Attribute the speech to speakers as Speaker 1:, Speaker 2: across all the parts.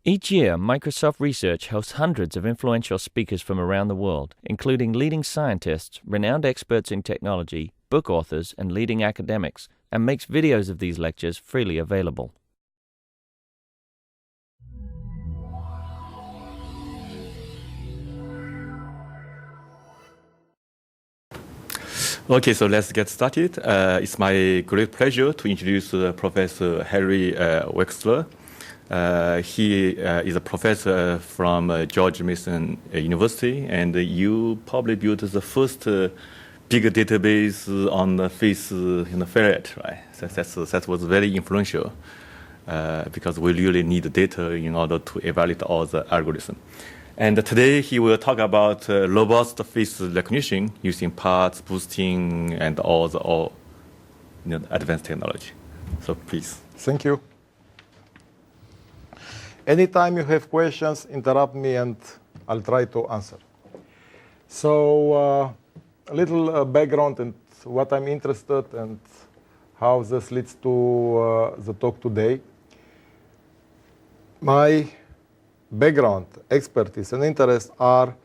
Speaker 1: Each year, Microsoft Research hosts hundreds of influential speakers from around the world, including leading scientists, renowned experts in technology, book authors, and leading academics, and makes videos of these lectures freely available.
Speaker 2: Okay, so let's get started. It's my great pleasure to introduce Professor Harry Wexler. He is a professor from George Mason University, and you probably built the first big database on the face in the ferret, right? That was very influential because we really need data in order to evaluate all the algorithms. And today he will talk about robust face recognition using parts, boosting, and all advanced technology. So please.
Speaker 3: Thank you. Anytime you have questions, interrupt me and I'll try to answer. So a little background and what I'm interested and how this leads to the talk today. My background, expertise, and interests are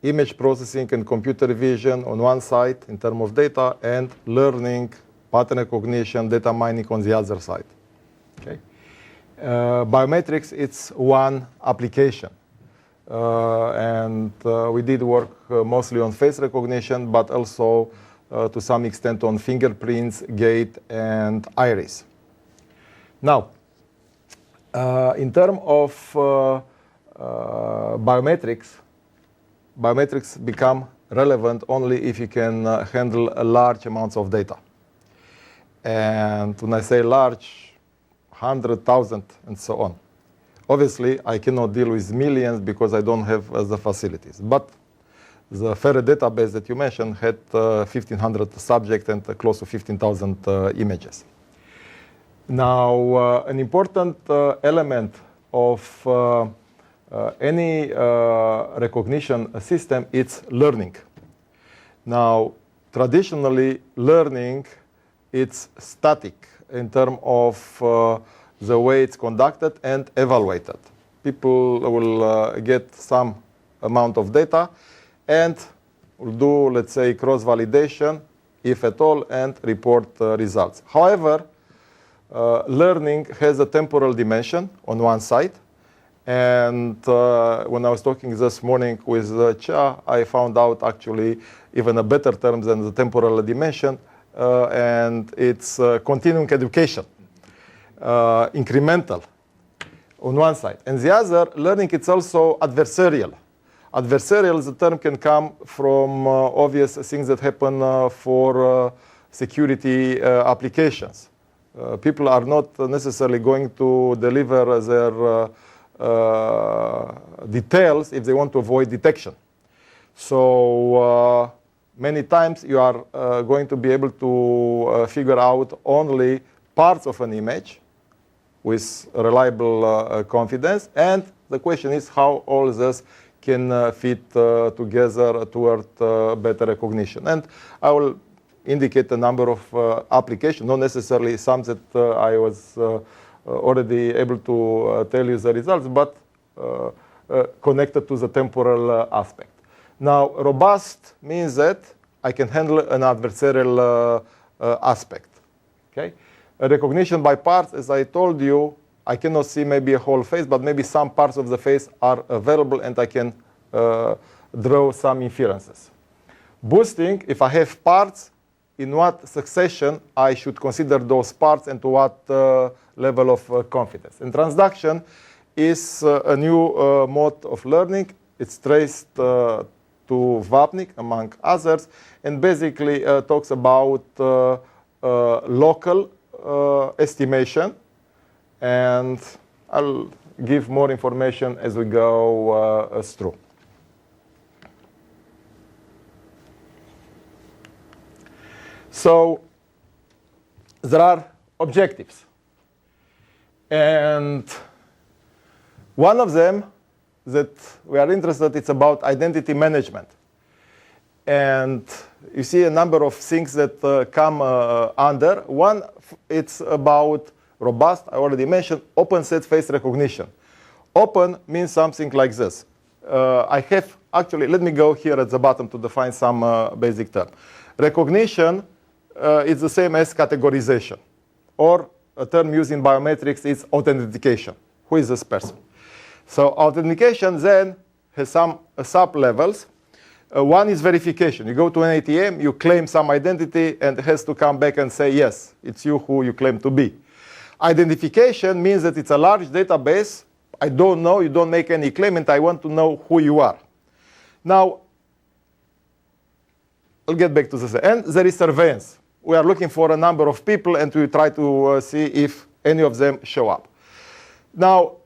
Speaker 3: image processing and computer vision on one side in terms of data, and learning, pattern recognition, data mining on the other side. Okay. Biometrics, it's one application. And we did work mostly on face recognition, but also to some extent on fingerprints, gait, and iris. Now, in terms of biometrics become relevant only if you can handle large amounts of data. And when I say large, 100,000 and so on. Obviously, I cannot deal with millions because I don't have the facilities. But the ferret database that you mentioned had 1,500 subjects and close to 15,000 images. Now, an important element of any recognition system is learning. Now, traditionally, learning, it's static in terms of the way it's conducted and evaluated. People will get some amount of data and will do, let's say, cross-validation, if at all, and report results. However, learning has a temporal dimension on one side. And when I was talking this morning with Cha, I found out actually even a better term than the temporal dimension, and it's continuing education, incremental on one side. And the other, learning, it's also adversarial. Adversarial, the term can come from obvious things that happen for security applications. People are not necessarily going to deliver their details if they want to avoid detection. So many times you are going to be able to figure out only parts of an image with reliable confidence. And the question is how all this can fit together toward better recognition. And I will indicate a number of applications, not necessarily some that I was already able to tell you the results, but connected to the temporal aspect. Now, robust means that I can handle an adversarial aspect. Okay? A recognition by parts, as I told you, I cannot see maybe a whole face, but maybe some parts of the face are available and I can draw some inferences. Boosting, if I have parts, in what succession I should consider those parts and to what level of confidence. And transduction is a new mode of learning. It's traced to Vapnik, among others, and basically talks about local estimation. And I'll give more information as we go through. So there are objectives. And one of them that we are interested in, it's about identity management. And you see a number of things that come under. One, it's about robust, I already mentioned, open set face recognition. open means something like this. I have, actually, let me go here at the bottom to define some basic term. Recognition is the same as categorization. Or a term used in biometrics is authentication. Who is this person? So authentication then has some sub-levels. One is verification. You go to an ATM, you claim some identity, and it has to come back and say, yes, it's you who you claim to be. Identification means that it's a large database. I don't know, you don't make any claim, and I want to know who you are. Now, I'll get back to this. And there is surveillance. We are looking for a number of people, and we try to see if any of them show up. Now,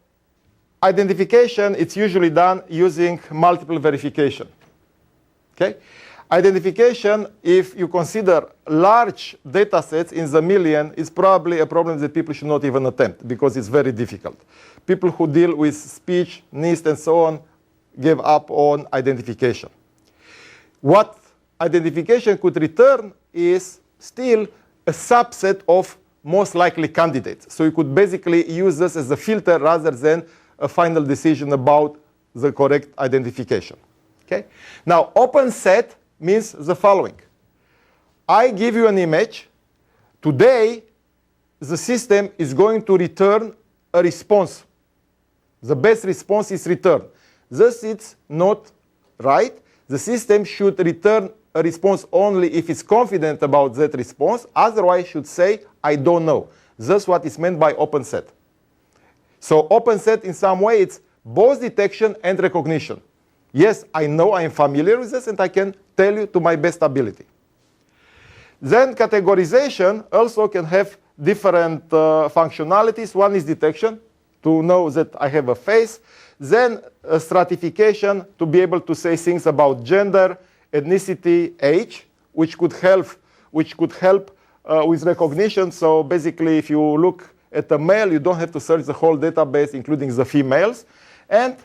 Speaker 3: identification, it's usually done using multiple verification. Okay? Identification, if you consider large data sets in the million, is probably a problem that people should not even attempt because it's very difficult. People who deal with speech, NIST, and so on give up on identification. What identification could return is still a subset of most likely candidates. So you could basically use this as a filter rather than a final decision about the correct identification. Okay? Now, open set means the following. I give you an image. Today, the system is going to return a response. The best response is return. Thus, it's not right. The system should return a response only if it's confident about that response. Otherwise, should say, I don't know. That's what is meant by open set. So open set, in some way, it's both detection and recognition. Yes, I know, I am familiar with this, and I can tell you to my best ability. Then categorization also can have different functionalities. One is detection, to know that I have a face. Then stratification, to be able to say things about gender, ethnicity, age, which could help with recognition. So basically, if you look at a male, you don't have to search the whole database, including the females. And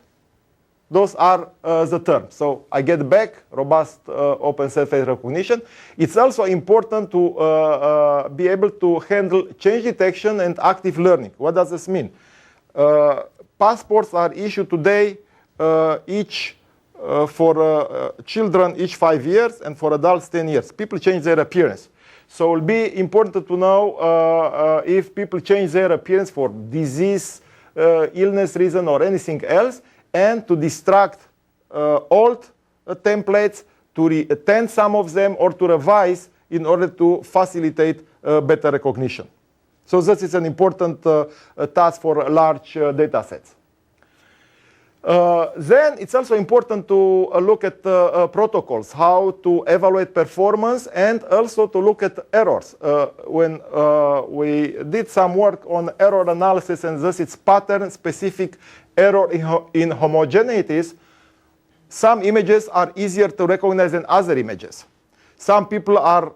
Speaker 3: those are the terms. So I get back robust open set face recognition. It's also important to be able to handle change detection and active learning. What does this mean? Passports are issued today each for children each 5 years, and for adults 10 years. People change their appearance. So it will be important to know if people change their appearance for disease, illness reason, or anything else, and to distract old templates, to attend some of them, or to revise in order to facilitate better recognition. So this is an important task for large data sets. Then it's also important to look at protocols, how to evaluate performance, and also to look at errors. When we did some work on error analysis, and thus its pattern-specific error in homogeneities, some images are easier to recognize than other images. Some people are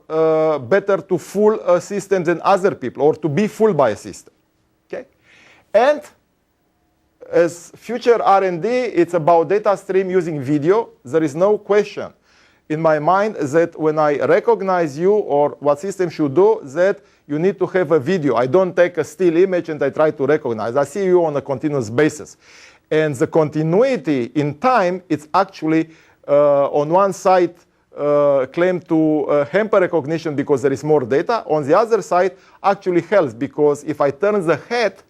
Speaker 3: better to fool a system than other people, or to be fooled by a system. Okay? And as future R&D, it's about data stream using video. There is no question in my mind that when I recognize you, or what system should do, that you need to have a video. I don't take a still image and I try to recognize. I see you on a continuous basis. And the continuity in time, it's actually on one side claimed to hamper recognition because there is more data. On the other side, actually helps, because if I turn the head,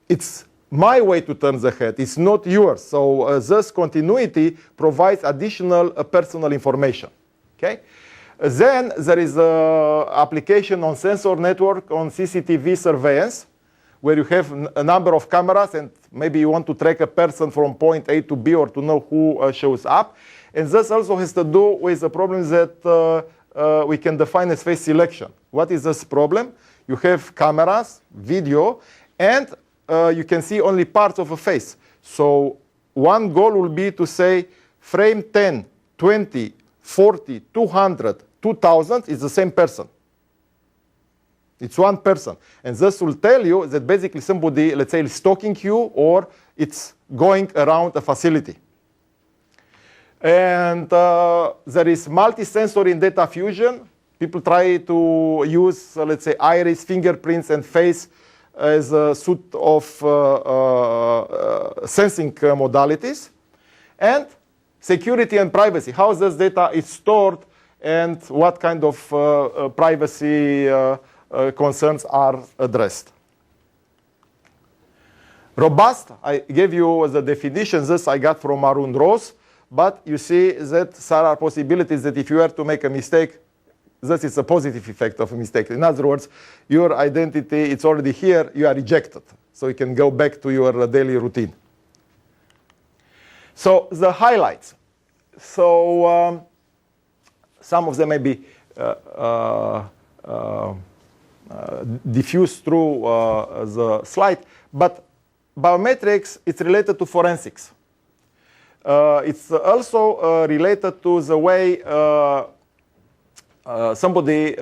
Speaker 3: it's my way to turn the head. It's not yours. So this continuity provides additional personal information. Okay? Then there is an application on sensor network on CCTV surveillance, where you have a number of cameras, and maybe you want to track a person from point A to B, or to know who shows up. And this also has to do with the problem that we can define as face selection. What is this problem? You have cameras, video, and you can see only parts of a face. So one goal will be to say frame 10, 20, 40, 200, 2000 is the same person. It's one person. And this will tell you that basically somebody, let's say, is stalking you, or it's going around a facility. And there is multi-sensor in data fusion. People try to use, let's say, iris, fingerprints, and face as a suite of sensing modalities, and security and privacy, how this data is stored and what kind of privacy concerns are addressed. Robust, I gave you the definition. This I got from Arun Rose. But you see that there are possibilities that if you were to make a mistake, this is a positive effect of a mistake. In other words, your identity, it's already here, you are rejected. So you can go back to your daily routine. So the highlights. So some of them may be diffused through the slide. But biometrics, it's related to forensics. It's also related to the way somebody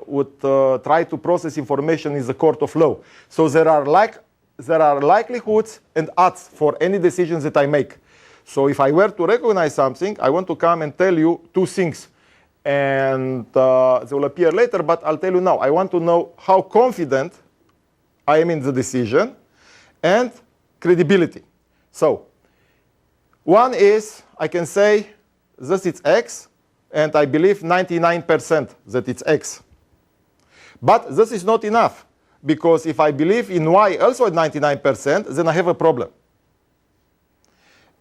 Speaker 3: would try to process information in the court of law. So there are likelihoods and odds for any decisions that I make. So if I were to recognize something, I want to come and tell you two things. And they will appear later, but I'll tell you now. I want to know how confident I am in the decision and credibility. So one is I can say this is X, and I believe 99% that it's X. But this is not enough, because if I believe in Y also at 99%, then I have a problem.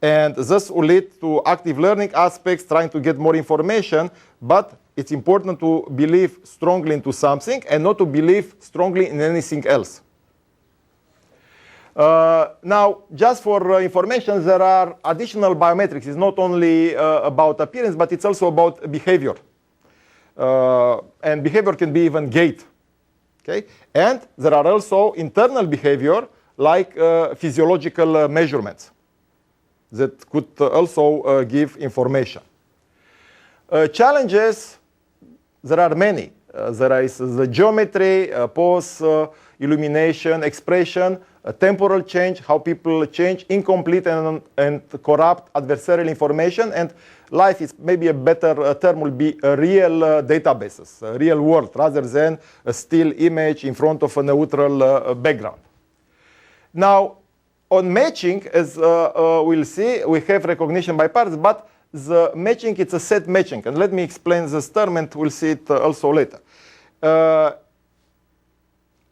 Speaker 3: And this will lead to active learning aspects, trying to get more information. But it's important to believe strongly into something and not to believe strongly in anything else. Now, just for information, there are additional biometrics. It's not only about appearance, but it's also about behavior. And behavior can be even gait. Okay? And there are also internal behavior, like physiological measurements that could also give information. Challenges, there are many. There is the geometry, pose, illumination, expression, temporal change, how people change, incomplete and corrupt adversarial information, and life is maybe a better term will be a real databases, a real world, rather than a still image in front of a neutral background. Now, on matching, as we'll see, we have recognition by parts, but the matching, it's a set matching. And let me explain this term, and we'll see it also later.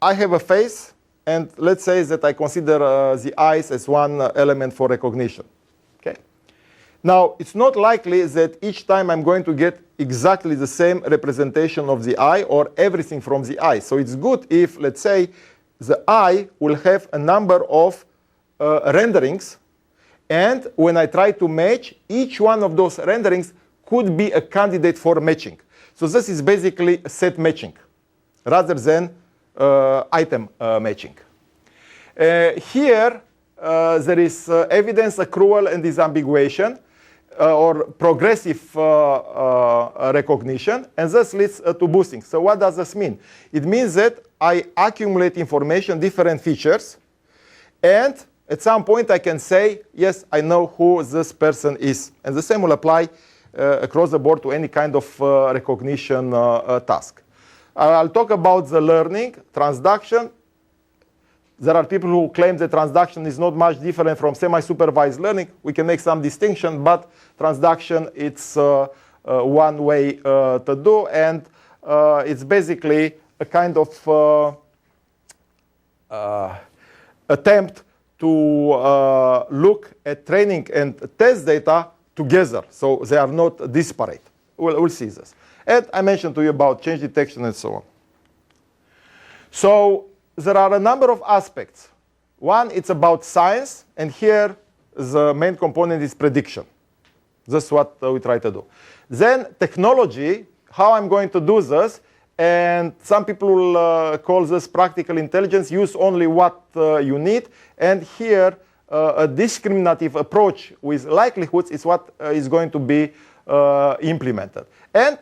Speaker 3: I have a face, and let's say that I consider the eyes as one element for recognition. Okay? Now, it's not likely that each time I'm going to get exactly the same representation of the eye or everything from the eye. So it's good if, let's say, the eye will have a number of renderings. And when I try to match, each one of those renderings could be a candidate for matching. So this is basically set matching, rather than item matching. Here, there is evidence accrual and disambiguation, or progressive recognition, and this leads to boosting. So what does this mean? It means that I accumulate information, different features, and at some point I can say, yes, I know who this person is. And the same will apply across the board to any kind of recognition task. I'll talk about the learning, transduction. There are people who claim that transduction is not much different from semi-supervised learning. We can make some distinction, but transduction, it's one way to do, and it's basically a kind of attempt to look at training and test data together, so they are not disparate. We'll see this. And I mentioned to you about change detection and so on. So there are a number of aspects. One, it's about science, and here the main component is prediction. That's what we try to do. Then technology, how I'm going to do this, and some people will call this practical intelligence, use only what you need. And here, a discriminative approach with likelihoods is what is going to be implemented. And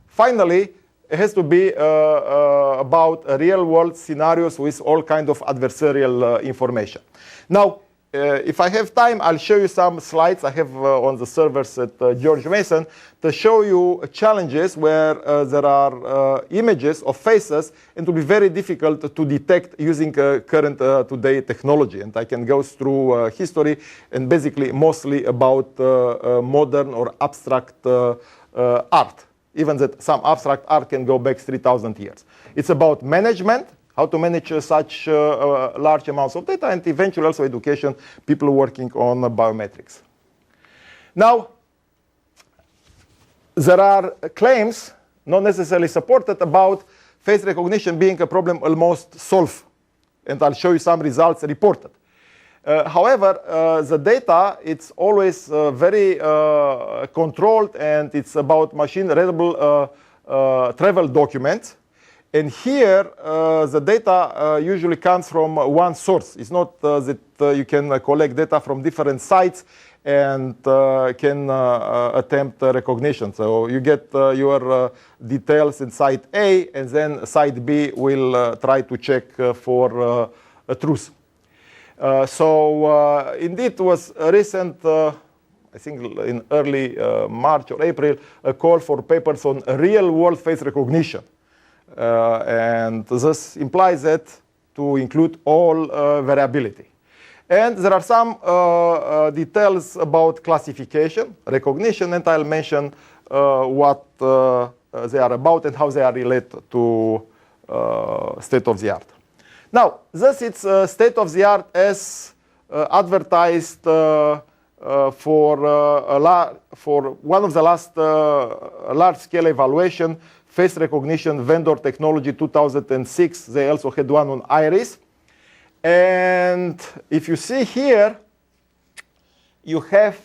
Speaker 3: finally, it has to be about real-world scenarios with all kinds of adversarial information. Now, if I have time, I'll show you some slides I have on the servers at George Mason to show you challenges where there are images of faces, and it will be very difficult to detect using current today technology. And I can go through history and basically mostly about modern or abstract art, even that some abstract art can go back 3,000 years. It's about management, how to manage such large amounts of data, and eventually also education, people working on biometrics. Now, there are claims, not necessarily supported, about face recognition being a problem almost solved. And I'll show you some results reported. However, the data, it's always very controlled, and it's about machine-readable travel documents. And here, the data usually comes from one source. It's not that you can collect data from different sites and can attempt recognition. So you get your details in site A, and then site B will try to check for a truth. So indeed, it was a recent, I think in early March or April, a call for papers on real-world face recognition. And this implies that to include all variability. And there are some details about classification, recognition, and I'll mention what they are about and how they are related to state-of-the-art. Now, this is state-of-the-art as advertised for one of the last large-scale evaluation, face recognition vendor technology 2006. They also had one on iris. And if you see here, you have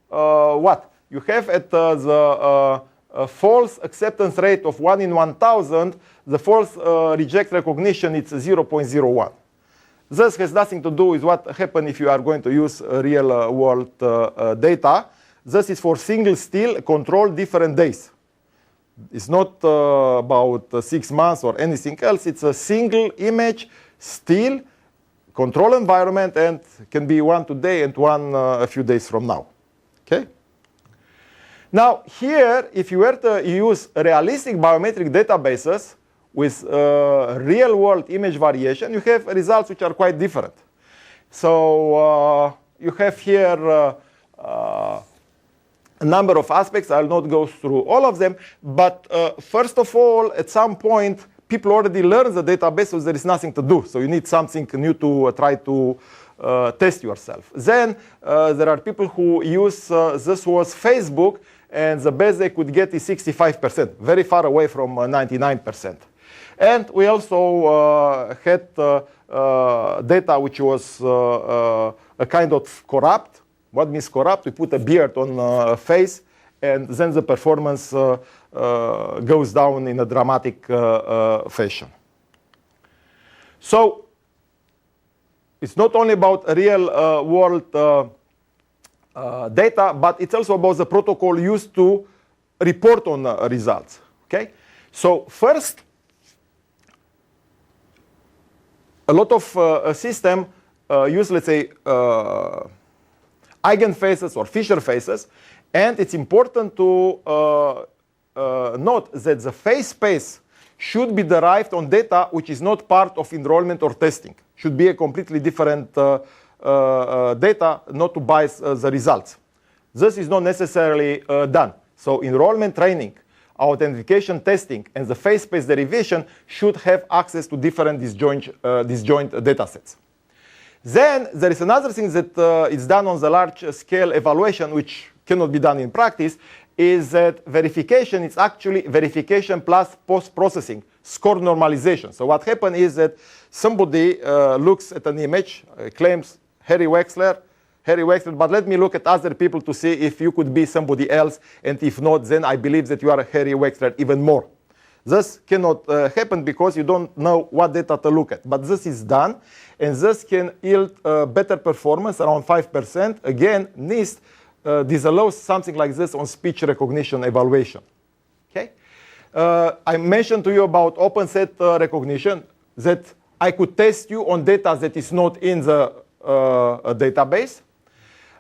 Speaker 3: what? You have at the false acceptance rate of 1 in 1,000, the false reject recognition, it's 0.01. This has nothing to do with what happens if you are going to use real-world data. This is for single still, controlled different days. It's not about 6 months or anything else. It's a single image, still, control environment, and can be one today and one a few days from now. Okay? Now, here, if you were to use realistic biometric databases with real-world image variation, you have results which are quite different. So you have here a number of aspects. I'll not go through all of them. But first of all, at some point, people already learn the database, so there is nothing to do. So you need something new to try to test yourself. Then there are people who use, this was Facebook, and the best they could get is 65%, very far away from 99%. And we also had data which was a kind of corrupt. What means corrupt? We put a beard on a face, and then the performance goes down in a dramatic fashion. So it's not only about real world data, but it's also about the protocol used to report on results. Okay? So first, a lot of systems use, let's say, eigenfaces or Fisher faces, and it's important to note that the face space should be derived on data which is not part of enrollment or testing. Should be a completely different data, not to bias the results. This is not necessarily done. So enrollment training, authentication testing, and the face space derivation should have access to different disjoint data sets. Then there is another thing that is done on the large-scale evaluation, which cannot be done in practice, is that verification is actually verification plus post-processing, score normalization. So what happens is that somebody looks at an image, claims Harry Wexler, but let me look at other people to see if you could be somebody else, and if not, then I believe that you are Harry Wexler even more. This cannot happen because you don't know what data to look at. But this is done, and this can yield better performance, around 5%. Again, NIST disallows something like this on speech recognition evaluation. Okay? I mentioned to you about open set recognition, that I could test you on data that is not in the a database.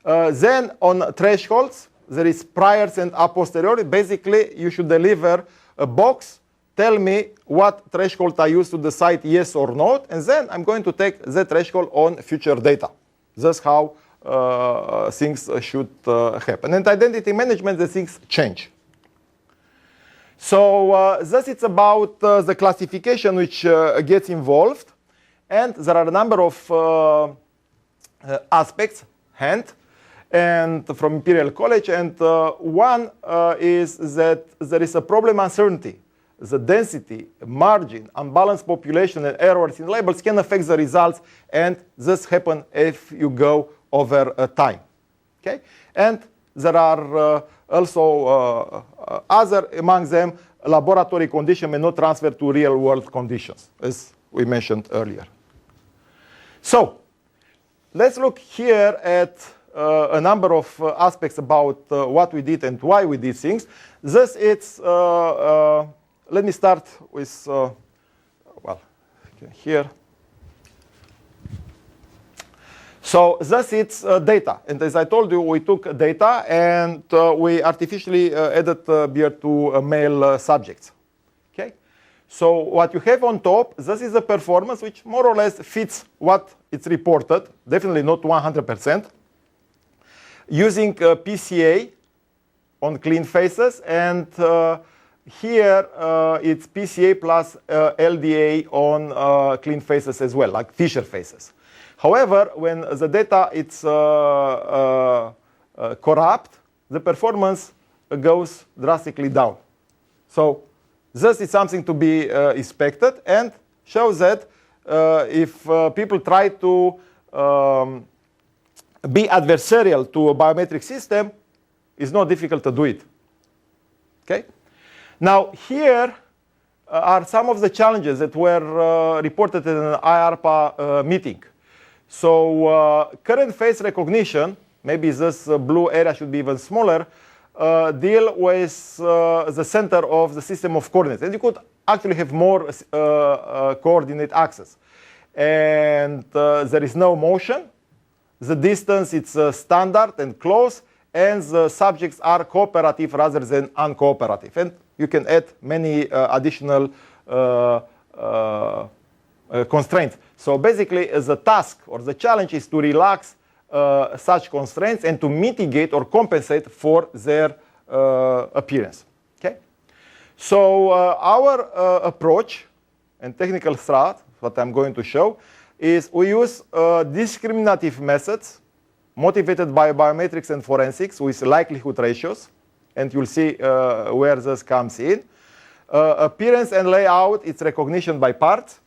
Speaker 3: Then on thresholds, there is priors and a posteriori. Basically, you should deliver a box, tell me what threshold I use to decide yes or not, and then I'm going to take the threshold on future data. That's how things should happen. And identity management, the things change. So thus it's about the classification which gets involved. And there are a number of aspects, and from Imperial College. And one is that there is a problem uncertainty. The density, margin, unbalanced population, and errors in labels can affect the results. And this happens if you go over time. Okay? And there are also other among them, laboratory conditions may not transfer to real world conditions, as we mentioned earlier. So let's look here at a number of aspects about what we did and why we did things. Thus, it's, let me start with, well, here. So thus it's data. And as I told you, we took data and we artificially added here to male subjects. Okay? So what you have on top, this is a performance which more or less fits what it's reported, definitely not 100%, using PCA on clean faces. And here it's PCA plus LDA on clean faces as well, like Fisher faces. However, when the data is corrupt, the performance goes drastically down. So this is something to be expected and shows that if people try to be adversarial to a biometric system, it's not difficult to do it. Okay? Now, here are some of the challenges that were reported in an IARPA meeting. So current face recognition, maybe this blue area should be even smaller, deal with the center of the system of coordinates. And you could actually have more coordinate access. And there is no motion. The distance, it's standard and close. And the subjects are cooperative rather than uncooperative. And you can add many additional constraints. So basically, the task or the challenge is to relax such constraints and to mitigate or compensate for their appearance. Okay? So our approach and technical strat, what I'm going to show, is we use discriminative methods motivated by biometrics and forensics with likelihood ratios. And you'll see where this comes in. Appearance and layout, it's recognition by parts.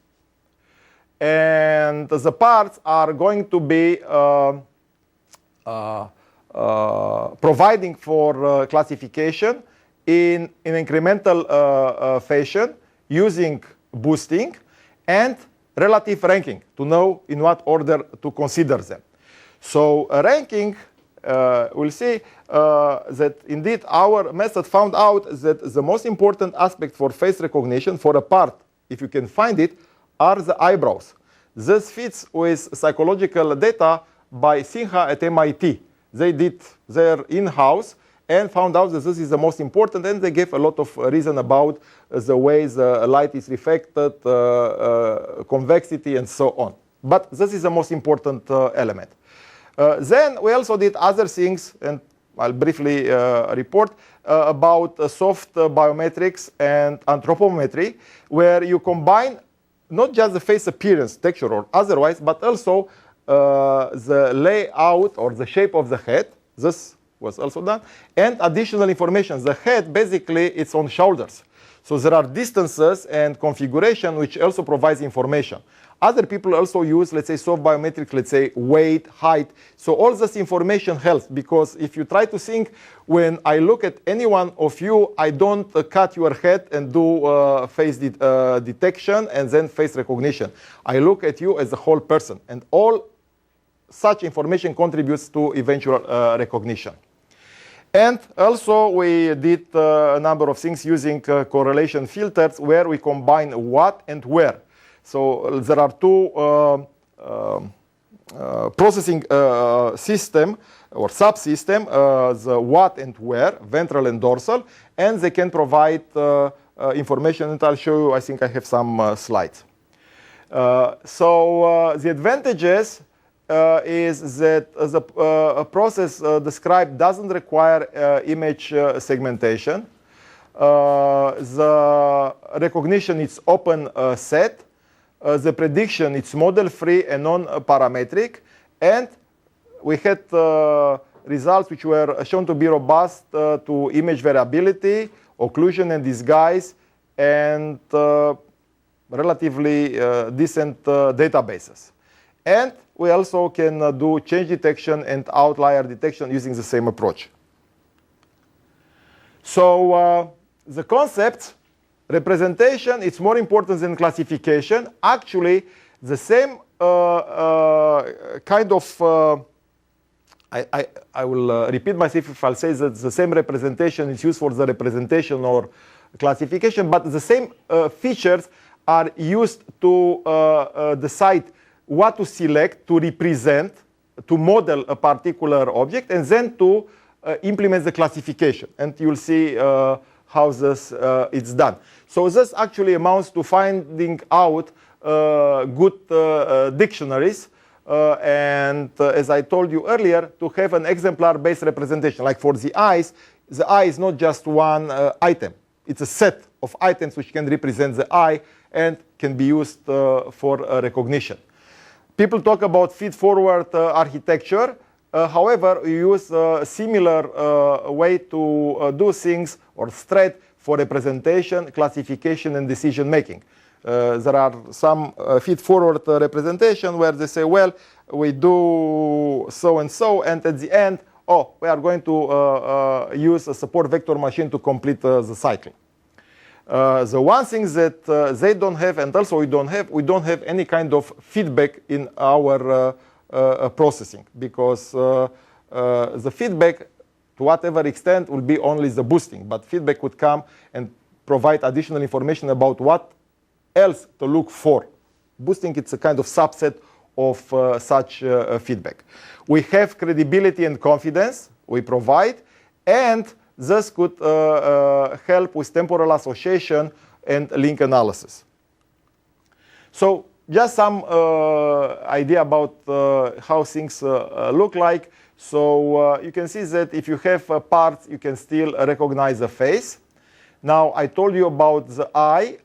Speaker 3: And the parts are going to be providing for classification in incremental fashion using boosting and relative ranking to know in what order to consider them. So ranking, we'll see that indeed our method found out that the most important aspect for face recognition for a part, if you can find it, are the eyebrows. This fits with psychological data by Sinha at MIT. They did their in-house and found out that this is the most important, and they gave a lot of reason about the way the light is reflected, convexity, and so on. But this is the most important element. Then we also did other things, and I'll briefly report about soft biometrics and anthropometry, where you combine not just the face appearance, texture, or otherwise, but also the layout or the shape of the head. This was also done. And additional information. The head, basically, it's on shoulders. So there are distances and configuration which also provides information. Other people also use, let's say, soft biometrics, let's say, weight, height. So all this information helps, because if you try to think, when I look at any one of you, I don't cut your head and do face detection and then face recognition. I look at you as a whole person. And all such information contributes to eventual recognition. And also, we did a number of things using correlation filters, where we combine what and where. So there are two processing system or subsystem, the what and where, ventral and dorsal, and they can provide information, and I'll show you, I think I have some slides. So the advantages is that the process described doesn't require image segmentation. The recognition is open set. The prediction it's model free and non-parametric, and we had results which were shown to be robust to image variability, occlusion and disguise, and relatively decent databases. And we also can do change detection and outlier detection using the same approach. So the concept, representation, it's more important than classification. Actually, the same kind of, I will repeat myself if I'll say that the same representation is used for the representation or classification, but the same features are used to decide what to select, to represent, to model a particular object, and then to implement the classification. And you'll see how this is done. So this actually amounts to finding out good dictionaries, and as I told you earlier, to have an exemplar-based representation. Like for the eye is not just one item. It's a set of items which can represent the eye and can be used for recognition. People talk about feed-forward architecture. However, we use a similar way to do things, or thread, for representation, classification, and decision making. There are some feed-forward representation where they say, well, we do so and so, and at the end, we are going to use a support vector machine to complete the cycle. The one thing that they don't have, and also we don't have any kind of feedback in our processing, because the feedback, to whatever extent, will be only the boosting, but feedback would come and provide additional information about what else to look for. Boosting, it's a kind of subset of such feedback. We have credibility and confidence we provide, and this could help with temporal association and link analysis. So just some idea about how things look like. So you can see that if you have parts, you can still recognize the face. Now, I told you about the eye.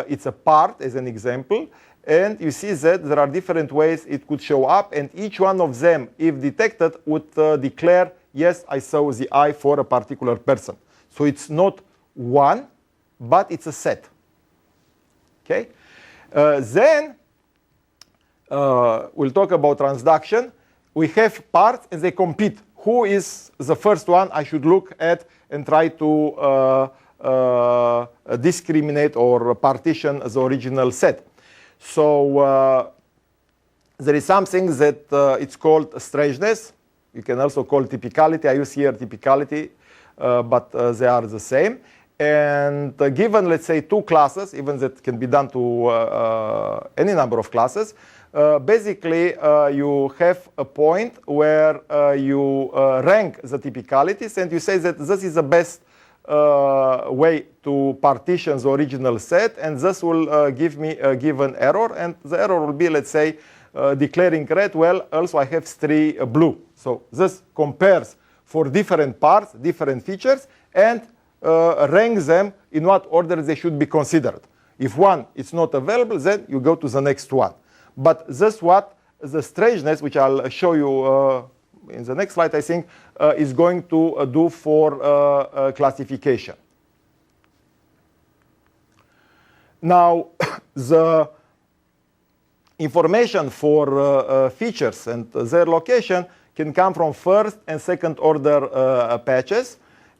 Speaker 3: It's a part, as an example. And you see that there are different ways it could show up. And each one of them, if detected, would declare, yes, I saw the eye for a particular person. So it's not one, but it's a set. Okay? Then we'll talk about transduction. We have parts, and they compete. Who is the first one I should look at and try to discriminate or partition the original set? So there is something that it's called strangeness. You can also call typicality. I use here typicality, but they are the same. And given, let's say, two classes, even that can be done to any number of classes, basically you have a point where you rank the typicalities, and you say that this is the best way to partition the original set, and this will give me a given error, and the error will be, let's say, declaring red. Well, also I have 3 blue. So this compares for different parts, different features, and rank them in what order they should be considered. If one is not available, then you go to the next one. But this what the strangeness, which I'll show you in the next slide, I think, is going to do for classification. Now, the information for features and their location can come from first and second order patches.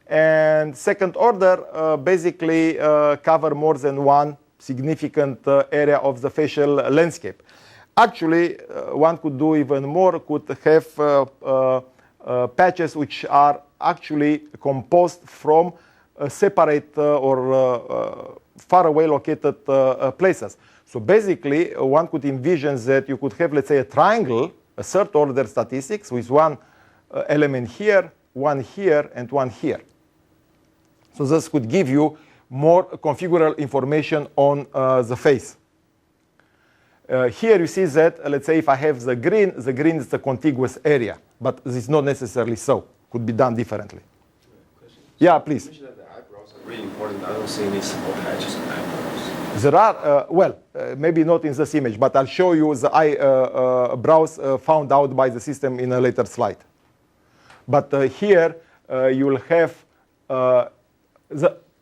Speaker 3: And second order basically cover more than one significant area of the facial landscape. Actually, one could do even more, could have patches which are actually composed from separate or far away located places. So basically, one could envision that you could have, let's say, a triangle a third order statistics with one element here, one here, and one here. So this could give you more configurable information on the face. Here you see that, let's say if I have the green is the contiguous area, but this is not necessarily so. Could be done differently.
Speaker 4: Question.
Speaker 3: Yeah, please.
Speaker 4: You mentioned that the eyebrows are really important. I don't see any small patches on eyebrows.
Speaker 3: There are, maybe not in this image, but I'll show you the eyebrows found out by the system in a later slide. But here you will have,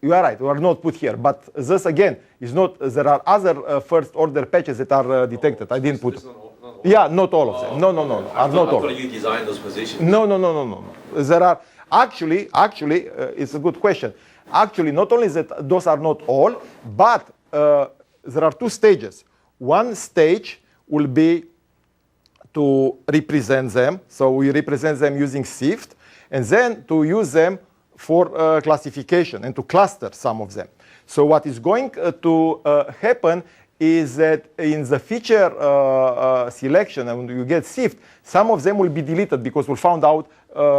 Speaker 3: you are right, we are not put here. But this again is not, there are other first order patches that are detected. I didn't put. Yeah, not all of them. No, are not all.
Speaker 4: You design those positions.
Speaker 3: No. There are, actually, it's a good question. Actually, not only that those are not all, but there are two stages. One stage will be to represent them. So we represent them using SIFT, and then to use them for classification and to cluster some of them. So what is going to happen is that in the feature selection, and when you get SIFT, some of them will be deleted because we found out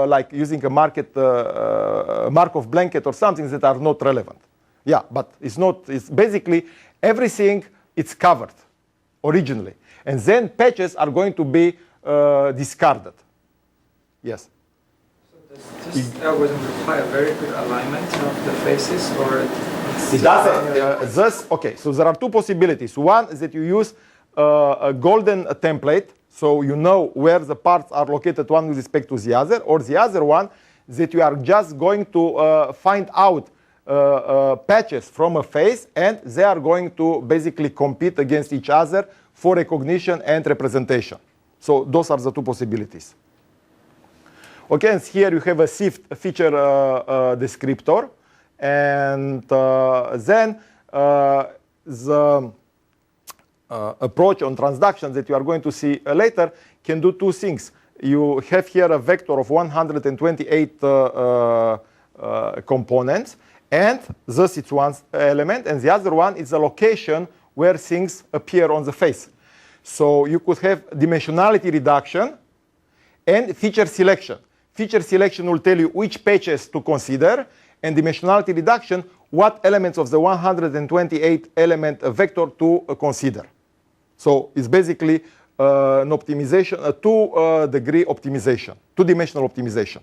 Speaker 3: like using a Markov blanket or something that are not relevant. Yeah, but it's not, it's basically everything it's covered originally. And then patches are going to be discarded. Yes?
Speaker 5: So does this algorithm require very good alignment of the faces, or
Speaker 3: it doesn't. Okay, so there are two possibilities. One is that you use a golden template, so you know where the parts are located one with respect to the other, or the other one that you are just going to find out patches from a face, and they are going to basically compete against each other for recognition and representation. So those are the two possibilities. Okay, and here you have a SIFT feature descriptor, and then the approach on transduction that you are going to see later can do two things. You have here a vector of 128 components, and this is one element, and the other one is the location where things appear on the face. So you could have dimensionality reduction and feature selection. Feature selection will tell you which patches to consider, and dimensionality reduction, what elements of the 128 element vector to consider. So it's basically an optimization, a two-degree optimization, two-dimensional optimization,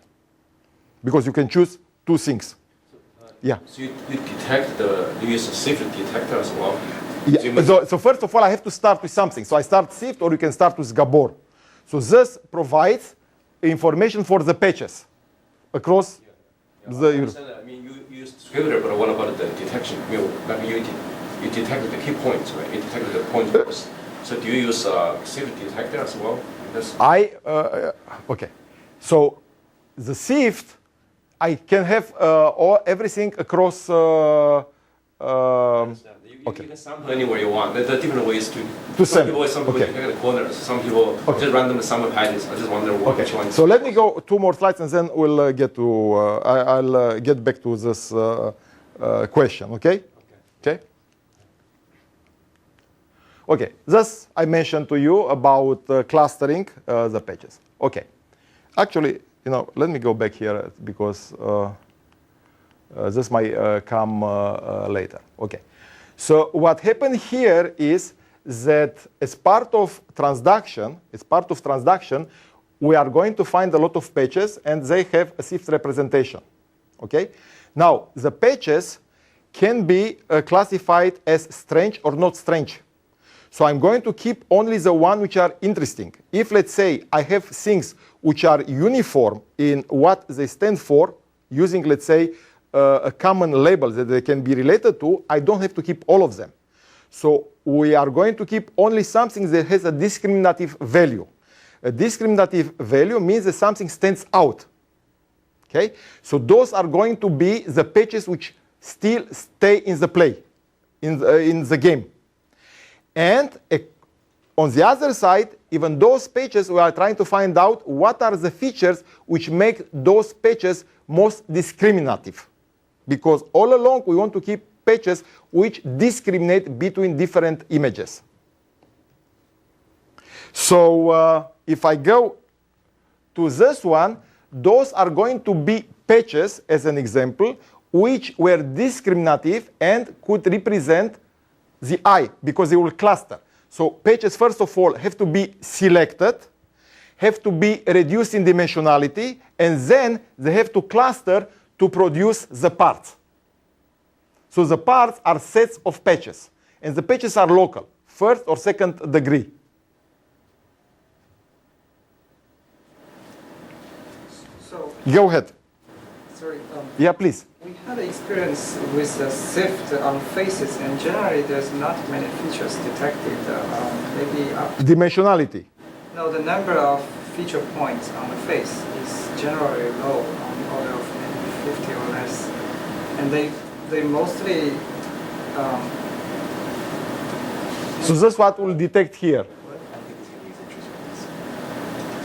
Speaker 3: because you can choose two things. Yeah.
Speaker 4: So you detect you use a SIFT detector as well?
Speaker 3: Yeah. So first of all, I have to start with something. So I start SIFT, or you can start with Gabor. So this provides information for the patches across the.
Speaker 4: I understand that. I mean, you use descriptor, but what about the detection? You detect the key points, right? You detect the point first. So do you use a SIFT detector as well?
Speaker 3: Okay. So the SIFT, I can have everything across.
Speaker 4: You can sample anywhere you want. There are different ways to
Speaker 3: sample.
Speaker 4: Some people detect the corners. Some people just randomly sample patches. I just wonder which one.
Speaker 3: So let me go two more slides, and then we'll get to. I'll get back to this question. Okay. Okay. This I mentioned to you about clustering the patches. Okay. Actually, let me go back here because this might come later. Okay. So what happened here is that as part of transduction, we are going to find a lot of patches, and they have a SIFT representation. Okay. Now the patches can be classified as strange or not strange. So I'm going to keep only the one which are interesting. If, let's say, I have things which are uniform in what they stand for, using, let's say, a common label that they can be related to, I don't have to keep all of them. So we are going to keep only something that has a discriminative value. A discriminative value means that something stands out. Okay? So those are going to be the patches which still stay in the play, in the game. And on the other side, even those patches, we are trying to find out what are the features which make those patches most discriminative. Because all along, we want to keep patches which discriminate between different images. So if I go to this one, those are going to be patches, as an example, which were discriminative and could represent the eye, because they will cluster. So patches, first of all, have to be selected, have to be reduced in dimensionality, and then they have to cluster to produce the parts. So the parts are sets of patches, and the patches are local, first or second degree.
Speaker 5: So,
Speaker 3: Go ahead.
Speaker 5: sorry.
Speaker 3: Yeah, please.
Speaker 5: We had experience with the shift on faces, and generally there's not many features detected. Maybe
Speaker 3: Dimensionality.
Speaker 5: no, the number of feature points on the face is generally low, on the order of maybe 50 or less, and they mostly.
Speaker 3: So that's what we'll detect here.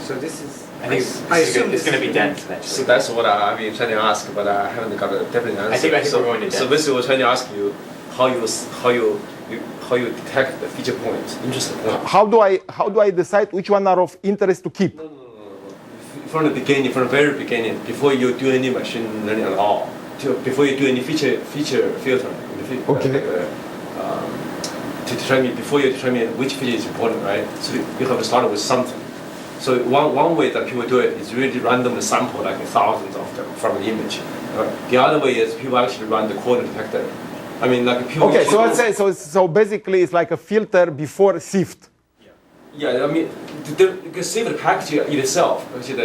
Speaker 5: So this is.
Speaker 6: I think it's going to be dense eventually.
Speaker 4: So that's what I've been trying to ask, but I haven't got a definite answer.
Speaker 6: I think we're going to
Speaker 4: So
Speaker 6: dense.
Speaker 4: basically, we're trying to ask you how you detect the feature points, interesting points.
Speaker 3: How do I decide which one are of interest to keep?
Speaker 4: No. From the beginning, from the very beginning, before you do any machine learning at all, before you do any feature filtering,
Speaker 3: Okay.
Speaker 4: To determine, before you determine which feature is important, right? So you have to start with something. So one way that people do it is really randomly sample like thousands of them from the image. The other way is people actually run the corner detector. I mean, like people.
Speaker 3: Okay, so let's say so basically it's like a filter before sift.
Speaker 4: Yeah, I mean, the sift package itself, actually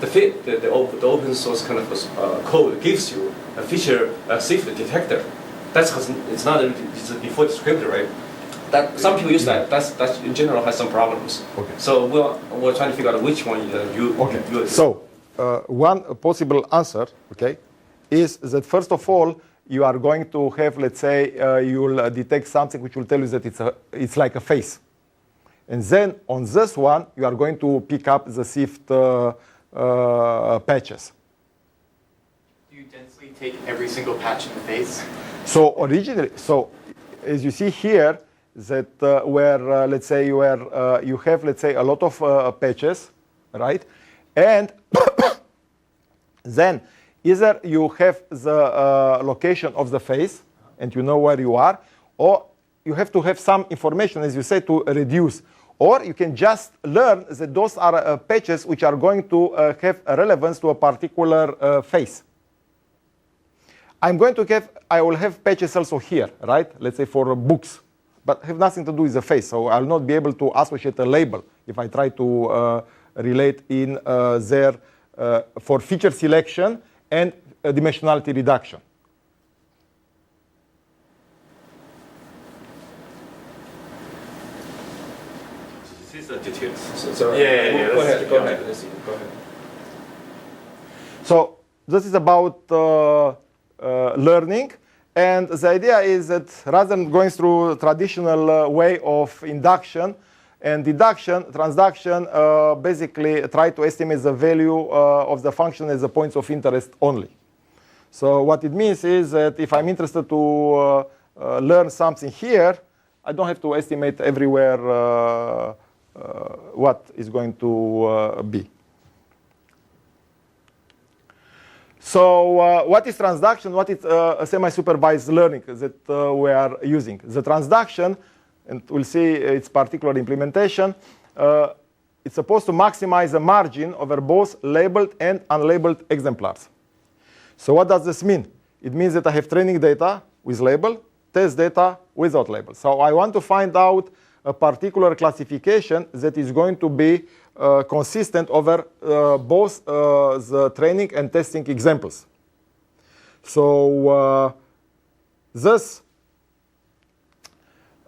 Speaker 4: the open source kind of code gives you a feature, a sift detector. That's because it's not it's before descriptor, right? That some people use that. That's in general has some problems.
Speaker 3: Okay.
Speaker 4: So we're trying to figure out which one you use.
Speaker 3: So one possible answer, okay, is that first of all you are going to have, let's say, you will detect something which will tell you that it's like a face, and then on this one you are going to pick up the sift patches.
Speaker 6: Do you densely take every single patch in the face?
Speaker 3: So originally, as you see here, that where let's say you have, let's say, a lot of patches, right? And then either you have the location of the face and you know where you are, or you have to have some information, as you say, to reduce. Or you can just learn that those are patches which are going to have a relevance to a particular face. I will have patches also here, right? Let's say for books, but have nothing to do with the face. So I'll not be able to associate a label if I try to relate in there for feature selection and dimensionality reduction.
Speaker 4: This is the details.
Speaker 6: Yeah.
Speaker 4: Go ahead.
Speaker 3: So this is about learning, and the idea is that rather than going through traditional way of induction and deduction, transduction basically try to estimate the value of the function as the points of interest only. So what it means is that if I'm interested to learn something here, I don't have to estimate everywhere what is going to be. So what is transduction? What is semi-supervised learning that we are using? The transduction, and we'll see its particular implementation, it's supposed to maximize the margin over both labeled and unlabeled exemplars. So what does this mean? It means that I have training data with label, test data without label. So I want to find out a particular classification that is going to be consistent over both the training and testing examples. So this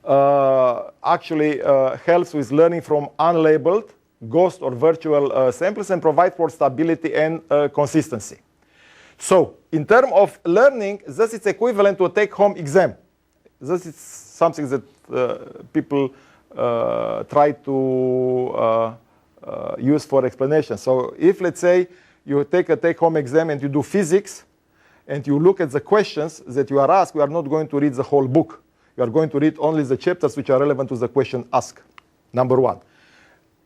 Speaker 3: actually helps with learning from unlabeled, ghost or virtual samples and provide for stability and consistency. So in terms of learning, this is equivalent to a take-home exam. This is something that people try to use for explanation. So if, let's say, you take a take-home exam and you do physics, and you look at the questions that you are asked, you are not going to read the whole book. You are going to read only the chapters which are relevant to the question asked, number one.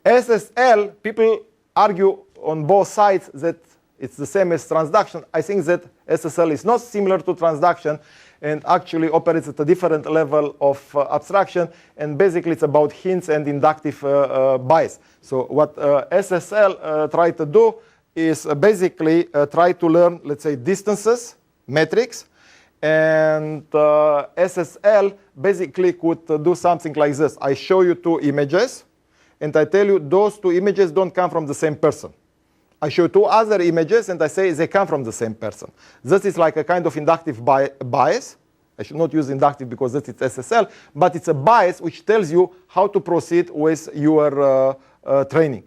Speaker 3: SSL, people argue on both sides that it's the same as transduction. I think that SSL is not similar to transduction and actually operates at a different level of abstraction. And basically, it's about hints and inductive bias. So what SSL try to do is basically try to learn, let's say, distances, metrics. And SSL basically could do something like this. I show you two images, and I tell you those two images don't come from the same person. I show two other images, and I say they come from the same person. This is like a kind of inductive bias. I should not use inductive because that is SSL, but it's a bias which tells you how to proceed with your training.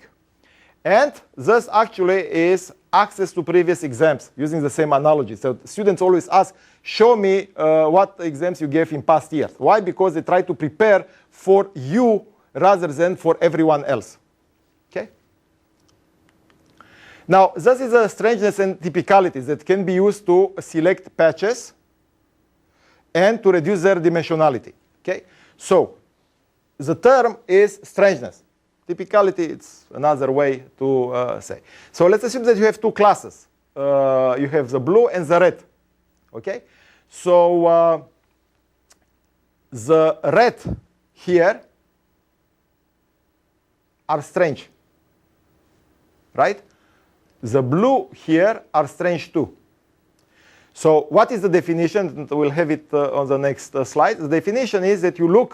Speaker 3: And this actually is access to previous exams using the same analogy. So students always ask, show me what exams you gave in past years. Why? Because they try to prepare for you rather than for everyone else. Okay? Now, this is a strangeness and typicality that can be used to select patches and to reduce their dimensionality. Okay? So, the term is strangeness. Typicality, it's another way to say. So, let's assume that you have two classes. You have the blue and the red. Okay? So, the red here are strange. Right? The blue here are strange too. So what is the definition? We'll have it on the next slide. The definition is that you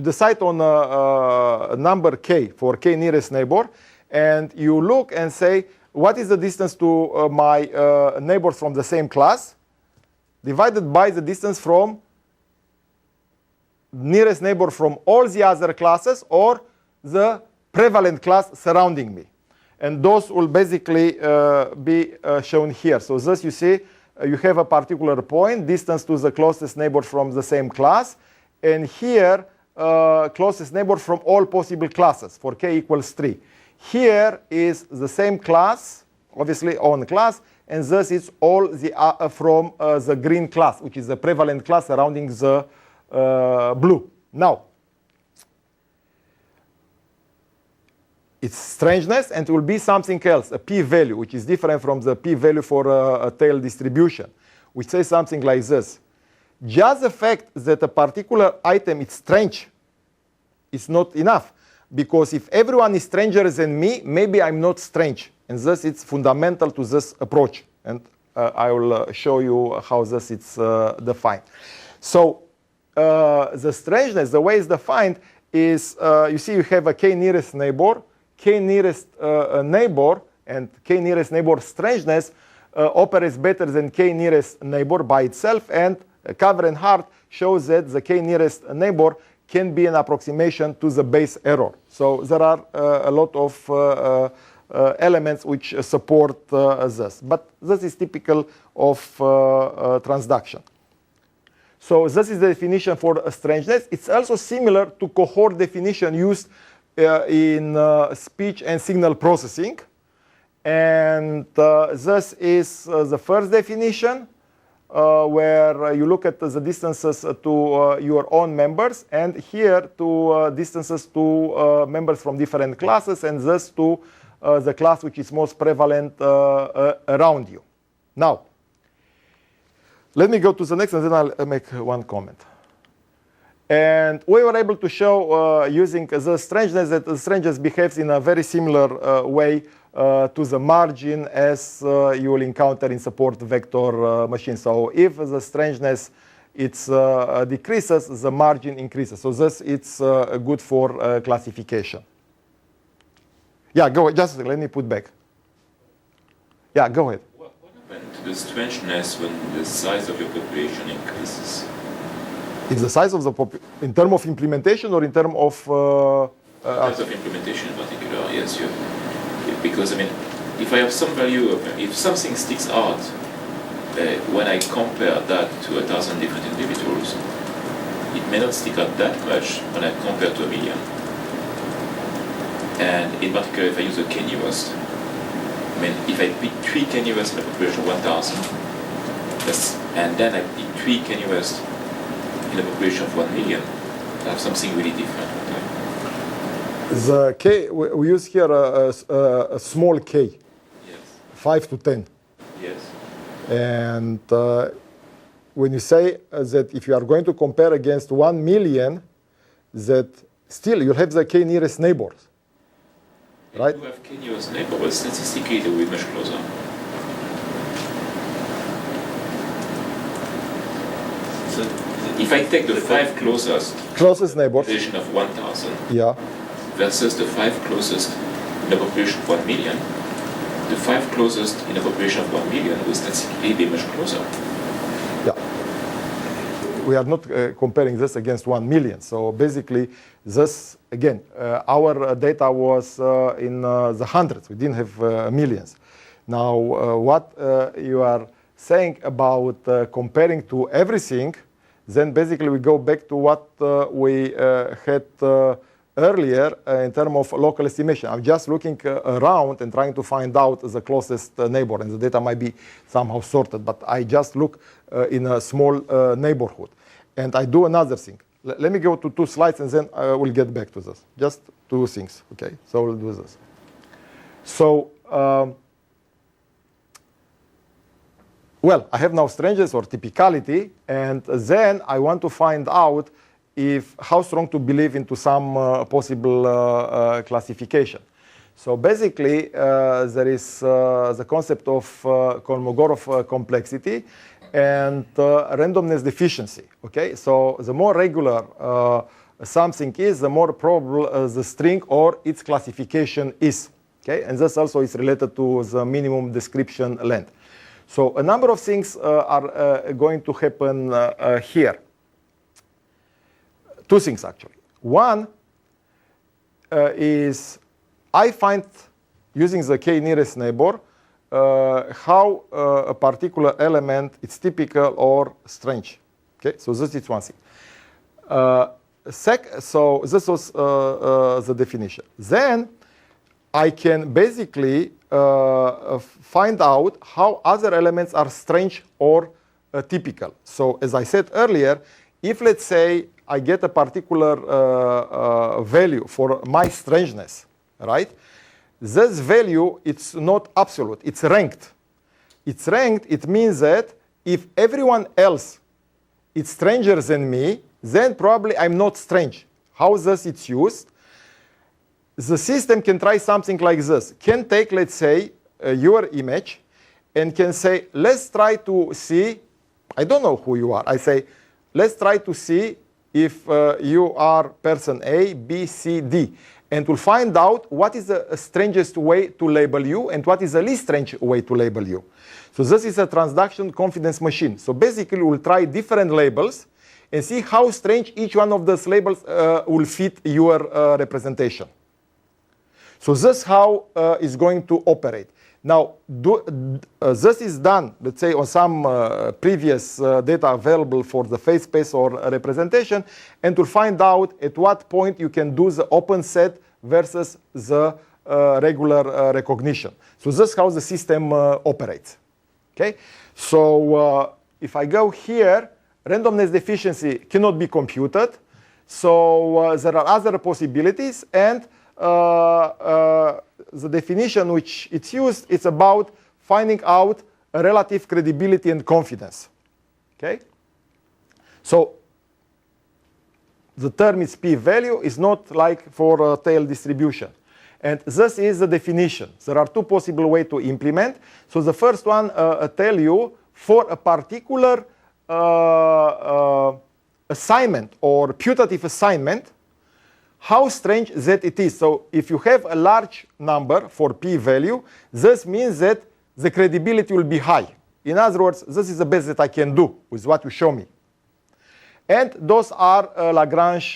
Speaker 3: decide on a number k for k nearest neighbor, and you look and say, what is the distance to my neighbors from the same class, divided by the distance from nearest neighbor from all the other classes or the prevalent class surrounding me. And those will basically be shown here. So thus you see, you have a particular point, distance to the closest neighbor from the same class. And here, closest neighbor from all possible classes for k equals 3. Here is the same class, obviously on class. And thus it's all the from the green class, which is the prevalent class surrounding the blue. Now, it's strangeness, and it will be something else, a p-value, which is different from the p-value for a tail distribution, which says something like this. Just the fact that a particular item is strange is not enough, because if everyone is stranger than me, maybe I'm not strange. And thus it's fundamental to this approach. And I will show you how this is defined. So the strangeness, the way it's defined is, you see you have a k nearest neighbor, k nearest neighbor, and k nearest neighbor strangeness operates better than k nearest neighbor by itself, and Cover and Hart shows that the k nearest neighbor can be an approximation to the base error. So there are a lot of elements which support this. But this is typical of transduction. So this is the definition for strangeness. It's also similar to cohort definition used in speech and signal processing. And this is the first definition, where you look at the distances to your own members, and here to distances to members from different classes, and thus to the class which is most prevalent around you. Now, let me go to the next, and then I'll make one comment. And we were able to show, using the strangeness, that the strangeness behaves in a very similar way to the margin as you will encounter in support vector machines. So if the strangeness decreases, the margin increases. So this it's good for classification. Yeah, go ahead. Just let me put back. Yeah, go ahead.
Speaker 7: What happened to the strangeness when the size of your population increases?
Speaker 3: Is the size of the in terms of implementation or in terms of?
Speaker 7: In terms of implementation in particular, yes. Because I mean, if I have some value, if something sticks out, when I compare that to 1,000 different individuals, it may not stick out that much when I compare to 1,000,000. And in particular, if I use a k-nearest, I mean, if I pick 3 k-nearest in a population of 1,000, and then I pick 3 k-nearest in a population of 1,000,000, I have something really different.
Speaker 3: The k, we use here a small k,
Speaker 7: Yes.
Speaker 3: 5 to 10.
Speaker 7: Yes.
Speaker 3: And when you say that if you are going to compare against 1 million, that still you'll have the k nearest neighbors, right?
Speaker 7: You have k nearest neighbor, but statistically they will be much closer. So if I take the 5
Speaker 3: Closest neighbors,
Speaker 7: population of 1,000
Speaker 3: yeah,
Speaker 7: versus the 5 closest in a population of 1 million, the 5 closest in a population of 1 million will statistically be much closer.
Speaker 3: yeah. We are not comparing this against 1 million. So basically, this, again, our data was in the hundreds. We didn't have millions. Now, what you are saying about comparing to everything, then basically we go back to what we had earlier in terms of local estimation. I'm just looking around and trying to find out the closest neighbor, and the data might be somehow sorted, but I just look in a small neighborhood. And I do another thing. Let me go to 2 slides and then we'll get back to this. Just 2 things, okay? So we'll do this. So, well, I have now strangeness or typicality, and then I want to find out how strong to believe into some possible classification. So basically, there is the concept of Kolmogorov complexity and randomness deficiency. Okay, so the more regular something is, the more probable the string or its classification is. Okay, and this also is related to the minimum description length. So a number of things are going to happen here. 2 things actually. One is I find, using the k nearest neighbor, how a particular element is typical or strange. Okay, so this is one thing. So this was the definition. Then I can basically find out how other elements are strange or typical. So as I said earlier, if let's say I get a particular value for my strangeness, right? This value, it's not absolute, it's ranked. It's ranked, it means that if everyone else is stranger than me, then probably I'm not strange. How this it's used? The system can try something like this. Can take, let's say, your image and can say, let's try to see, I don't know who you are. I say, let's try to see if you are person A, B, C, D. And we'll find out what is the strangest way to label you and what is the least strange way to label you. So this is a transduction confidence machine. So basically, we'll try different labels and see how strange each one of those labels will fit your representation. So this is how it's going to operate. Now, this is done, let's say, on some previous data available for the face space or representation, and to find out at what point you can do the open set versus the regular recognition. So this is how the system operates. Okay? So if I go here, randomness deficiency cannot be computed. So there are other possibilities, and the definition which it's used, it's about finding out a relative credibility and confidence. Okay? So the term is p-value is not like for a tail distribution. And this is the definition. There are 2 possible ways to implement. So the first one tell you for a particular assignment or putative assignment, how strange that it is. So if you have a large number for p-value, this means that the credibility will be high. In other words, this is the best that I can do with what you show me. And those are Lagrange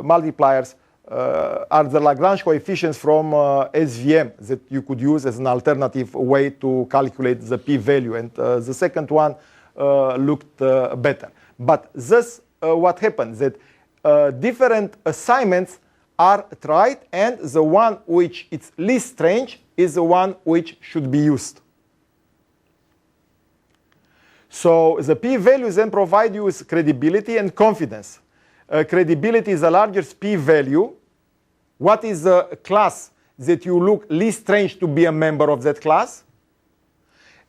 Speaker 3: multipliers, are the Lagrange coefficients from SVM that you could use as an alternative way to calculate the p-value. And the second one looked better. But this, what happens, that different assignments are tried, and the one which is least strange is the one which should be used. So the p-values then provide you with credibility and confidence. Credibility is the largest p-value, what is the class that you look least strange to be a member of that class.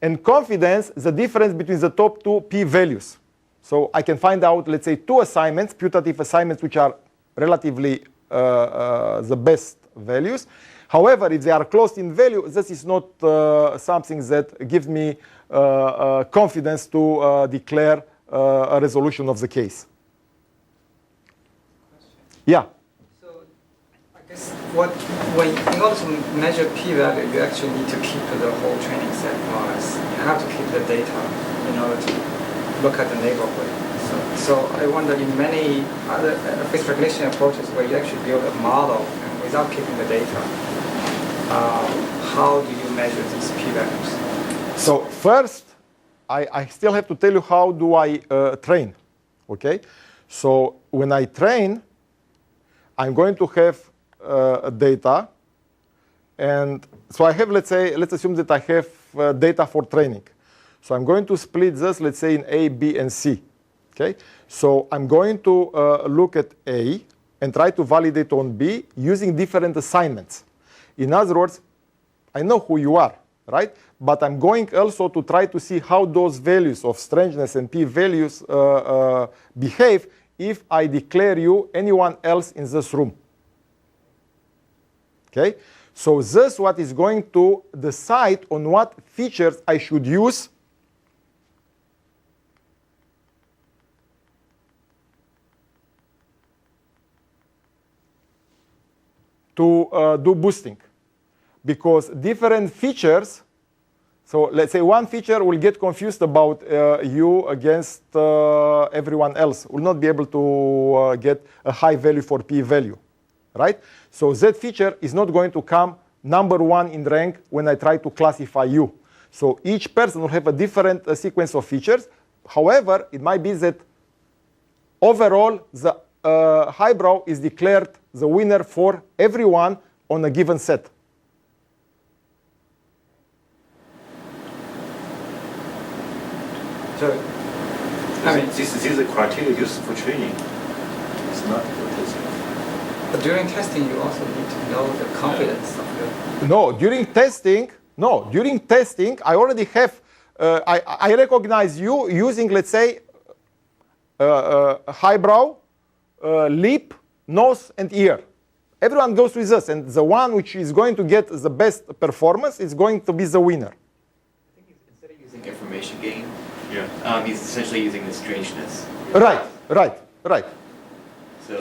Speaker 3: And confidence, the difference between the top two p-values. So I can find out, let's say, two assignments, putative assignments, which are relatively the best values. However, if they are close in value, this is not something that gives me confidence to declare a resolution of the case. Yeah?
Speaker 5: So I guess in order to measure p-value, you actually need to keep the whole training set more or less. You have to keep the data in order to look at the neighborhood. So I wonder, in many other face recognition approaches where you actually build a model and without keeping the data, how do you measure these p-values?
Speaker 3: So first, I still have to tell you how do I train, okay? So when I train, I'm going to have data, and so I have, let's assume that I have data for training. So I'm going to split this, let's say, in A, B, and C, okay? So I'm going to look at A and try to validate on B using different assignments. In other words, I know who you are, right? But I'm going also to try to see how those values of strangeness and p-values behave if I declare you anyone else in this room. Okay? So this is what is going to decide on what features I should use to do boosting. Because different features, so let's say one feature will get confused about you against everyone else, will not be able to get a high value for p-value, right? So that feature is not going to come number one in rank when I try to classify you. So each person will have a different sequence of features. However, it might be that overall the highbrow is declared the winner for everyone on a given set.
Speaker 8: So, I mean, this is a criteria used for training. It's not for testing.
Speaker 5: But during testing, you also need to know the confidence of the...
Speaker 3: No, during testing, I already have, I recognize you using, let's say, highbrow, lip, nose, and ear. Everyone goes with this, and the one which is going to get the best performance is going to be the winner.
Speaker 6: I think instead of using information gain,
Speaker 8: Yeah.
Speaker 6: he's essentially using the strangeness.
Speaker 3: Right.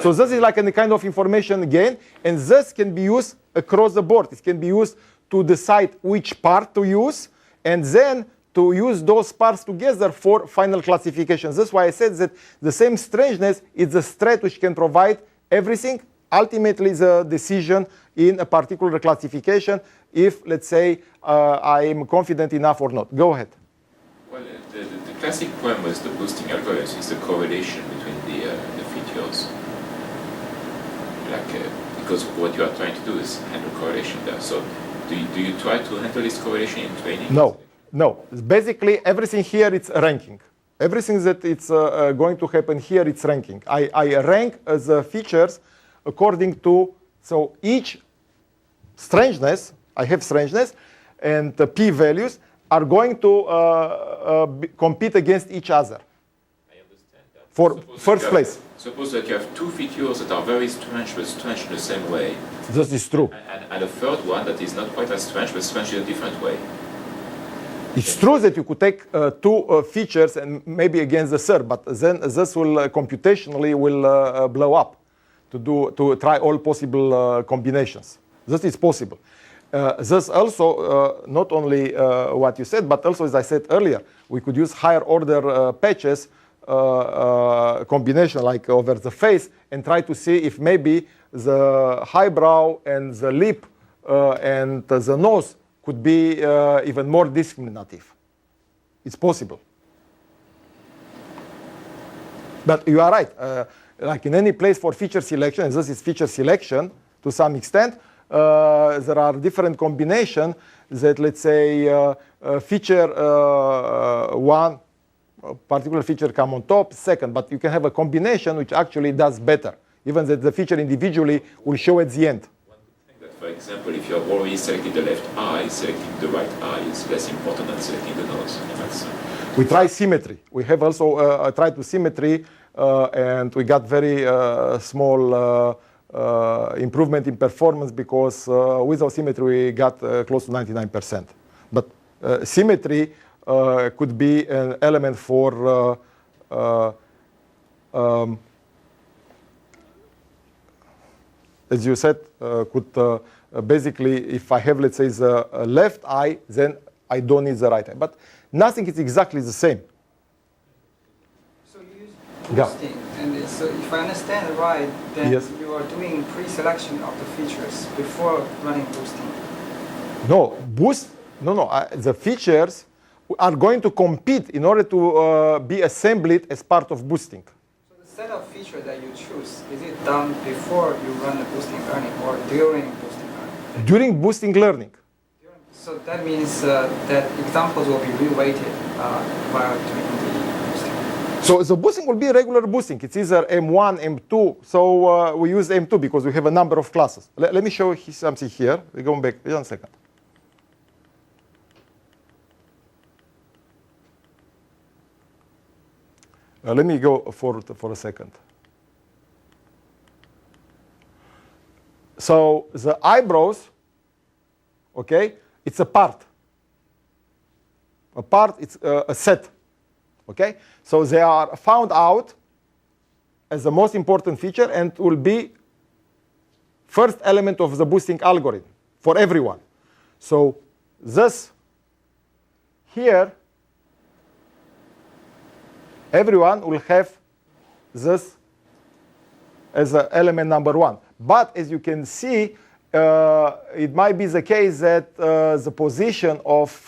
Speaker 3: So this is like a kind of information gain, and this can be used across the board. It can be used to decide which part to use, and then to use those parts together for final classification. That's why I said that the same strangeness is the thread which can provide everything, ultimately the decision in a particular classification, if, let's say, I am confident enough or not. Go ahead.
Speaker 7: Well, the classic problem with the boosting algorithm is the correlation between the features. Because what you are trying to do is handle correlation there. So do you try to handle this correlation in training?
Speaker 3: No. Basically, everything here it's ranking. Everything that it's going to happen here, it's ranking. I rank the features according to, so each strangeness, I have strangeness, and the p-values are going to compete against each other.
Speaker 7: I understand that.
Speaker 3: For first place.
Speaker 7: Suppose that you have two features that are very strange, but strange in the same way.
Speaker 3: This is true.
Speaker 7: And a third one that is not quite as strange, but strange in a different way.
Speaker 3: It's true that you could take two features and maybe against the third, but then this will computationally will blow up to try all possible combinations. This is possible. This also not only what you said, but also, as I said earlier, we could use higher order patches combination like over the face and try to see if maybe the highbrow and the lip and the nose could be even more discriminative. It's possible. But you are right. Like in any place for feature selection, and this is feature selection to some extent, there are different combinations that, let's say, feature one, a particular feature come on top, second, but you can have a combination which actually does better, even that the feature individually will show at the end.
Speaker 7: example, if you have already selected the left eye, selecting the right eye is less important than selecting the nose.
Speaker 3: We try symmetry. We have also tried to symmetry, and we got very small improvement in performance because without symmetry we got close to 99%. But symmetry could be an element for as you said, could basically, if I have, let's say, the left eye, then I don't need the right eye. But nothing is exactly the same.
Speaker 5: So you use boosting, and so if I understand right, then
Speaker 3: yes.
Speaker 5: you are doing pre-selection of the features before running boosting.
Speaker 3: No, the features are going to compete in order to be assembled as part of boosting.
Speaker 5: So the set of features that you choose, is it done before you run the boosting learning or during boosting learning?
Speaker 3: During boosting learning.
Speaker 5: So that means that examples will be reweighted while doing the boosting.
Speaker 3: So the boosting will be regular boosting. It's either M1, M2. So we use M2 because we have a number of classes. Let me show you something here. We're going back. Wait 1 second. Let me go forward for a second. So the eyebrows, okay, it's a part. A part, it's a set, okay? So they are found out as the most important feature and will be first element of the boosting algorithm for everyone. So this here, everyone will have this as element number 1. But as you can see, it might be the case that the position of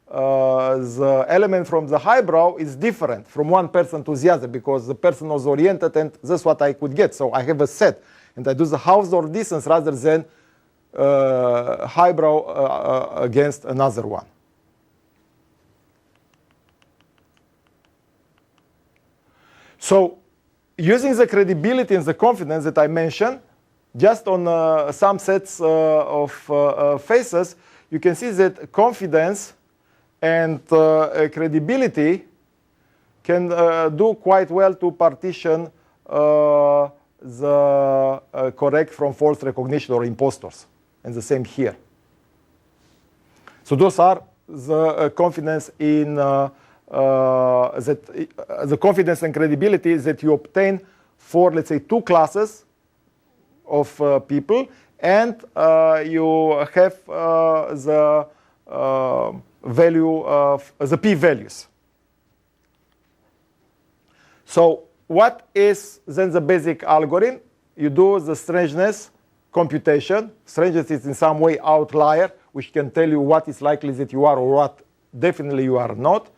Speaker 3: the element from the eyebrow is different from one person to the other because the person was oriented and that's what I could get. So I have a set and I do the Hausdorff distance rather than eyebrow against another one. So using the credibility and the confidence that I mentioned, just on some sets of faces, you can see that confidence and credibility can do quite well to partition the correct from false recognition or impostors. And the same here. So those are the confidence in the confidence and credibility that you obtain for, let's say, 2 classes of people, and you have the value of the p-values. So what is then the basic algorithm? You do the strangeness computation. Strangeness is in some way outlier, which can tell you what is likely that you are or what definitely you are not.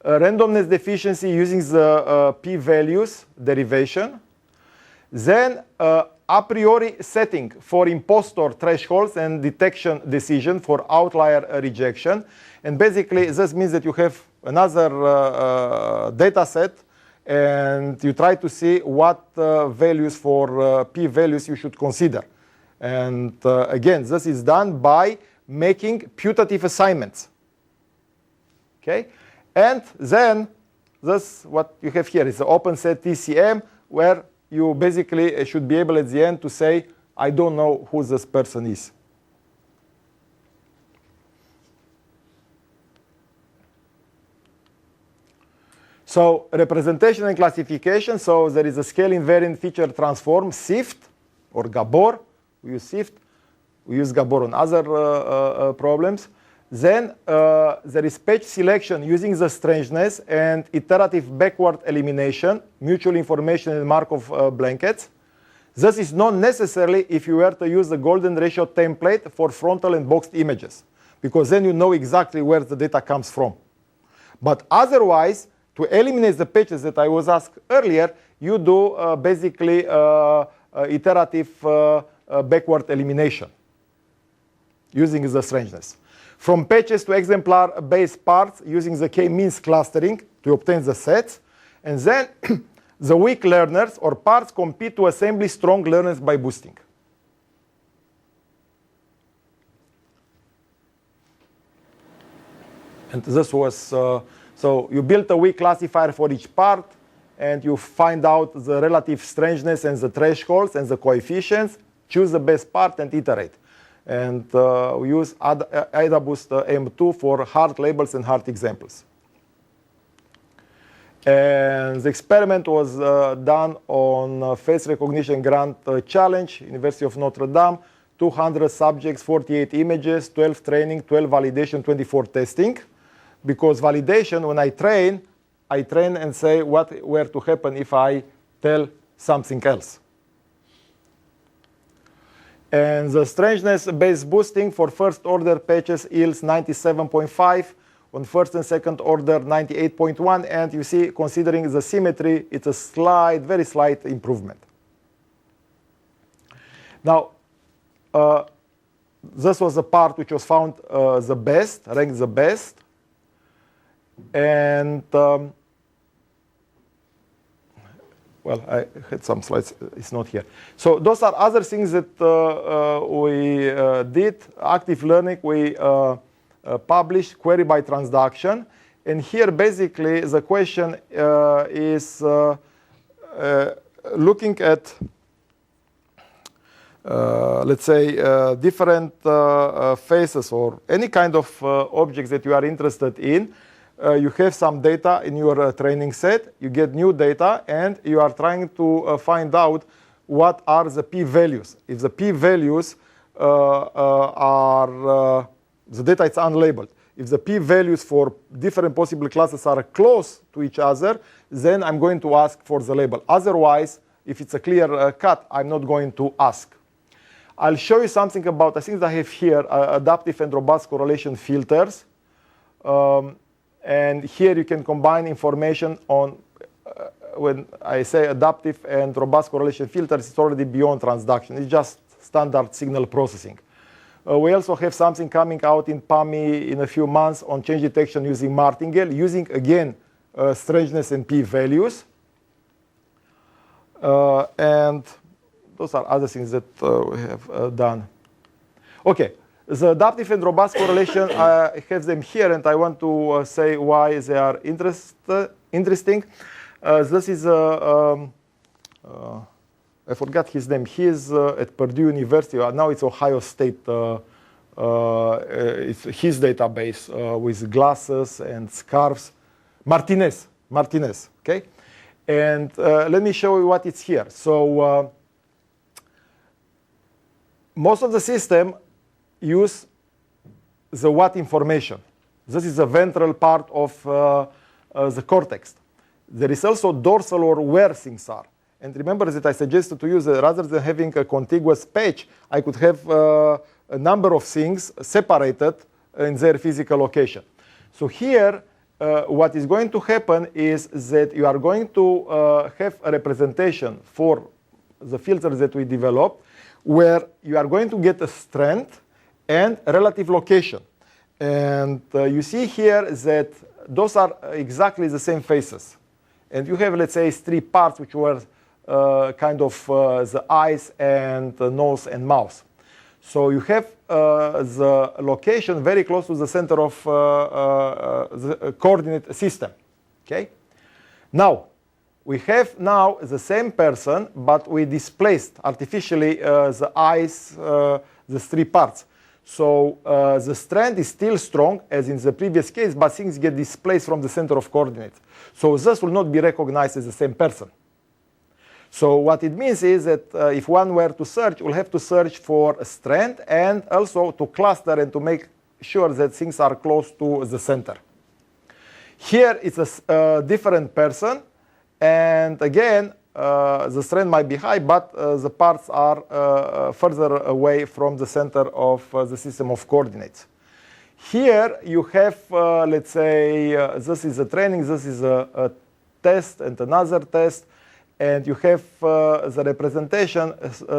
Speaker 3: Randomness deficiency using the p-values derivation. Then a priori setting for impostor thresholds and detection decision for outlier rejection. And basically this means that you have another data set and you try to see what values for p-values you should consider. And again, this is done by making putative assignments. Okay? And then this, what you have here is the open set TCM, where you basically should be able at the end to say, I don't know who this person is. So representation and classification. So there is a scale invariant feature transform, SIFT, or Gabor. We use SIFT. We use Gabor on other problems. Then there is page selection using the strangeness and iterative backward elimination, mutual information and Markov blankets. This is not necessarily if you were to use the golden ratio template for frontal and boxed images, because then you know exactly where the data comes from. But otherwise, to eliminate the pages that I was asked earlier, you do basically iterative backward elimination using the strangeness. From patches to exemplar-based parts using the k-means clustering to obtain the sets. And then the weak learners or parts compete to assembly strong learners by boosting. And this was, so you built a weak classifier for each part, and you find out the relative strangeness and the thresholds and the coefficients, choose the best part and iterate. And we use AdaBoost M2 for hard labels and hard examples. And the experiment was done on face recognition grant challenge, University of Notre Dame, 200 subjects, 48 images, 12 training, 12 validation, 24 testing. Because validation, when I train and say what were to happen if I tell something else. And the strangeness-based boosting for first order patches yields 97.5. On first and second order, 98.1. And you see, considering the symmetry, it's a slight, very slight improvement. Now, this was the part which was found the best, ranked the best. And, well, I had some slides. It's not here. So those are other things that we did. Active learning, we published query by transduction. And here, basically, the question is looking at, let's say, different faces or any kind of objects that you are interested in. You have some data in your training set, you get new data, and you are trying to find out what are the p-values. If the p-values are, the data is unlabeled. If the p-values for different possible classes are close to each other, then I'm going to ask for the label. Otherwise, if it's a clear cut, I'm not going to ask. I'll show you something about, I think I have here, adaptive and robust correlation filters. And here you can combine information on, when I say adaptive and robust correlation filters, it's already beyond transduction. It's just standard signal processing. We also have something coming out in PAMI in a few months on change detection using martingale, using, again, strangeness and p-values. And those are other things that we have done. OK. The adaptive and robust correlation, I have them here, and I want to say why they are interesting. This is, I forgot his name. He is at Purdue University. Now it's Ohio State. It's his database with glasses and scarves. Martinez, OK? And let me show you what it's here. So most of the system use the what information. This is the ventral part of the cortex. There is also dorsal or where things are. And remember that I suggested to you that rather than having a contiguous patch, I could have a number of things separated in their physical location. So here, what is going to happen is that you are going to have a representation for the filters that we developed, where you are going to get a strength and a relative location. And you see here that those are exactly the same faces. And you have, let's say, three parts which were kind of the eyes and the nose and mouth. So you have the location very close to the center of the coordinate system. Okay? Now, we have now the same person, but we displaced artificially the eyes, the three parts. So the strand is still strong, as in the previous case, but things get displaced from the center of coordinates. So this will not be recognized as the same person. So what it means is that if one were to search, we'll have to search for a strand and also to cluster and to make sure that things are close to the center. Here it's a different person. And again, the strand might be high, but the parts are further away from the center of the system of coordinates. Here you have, let's say, this is a training, this is a test and another test. And you have the representation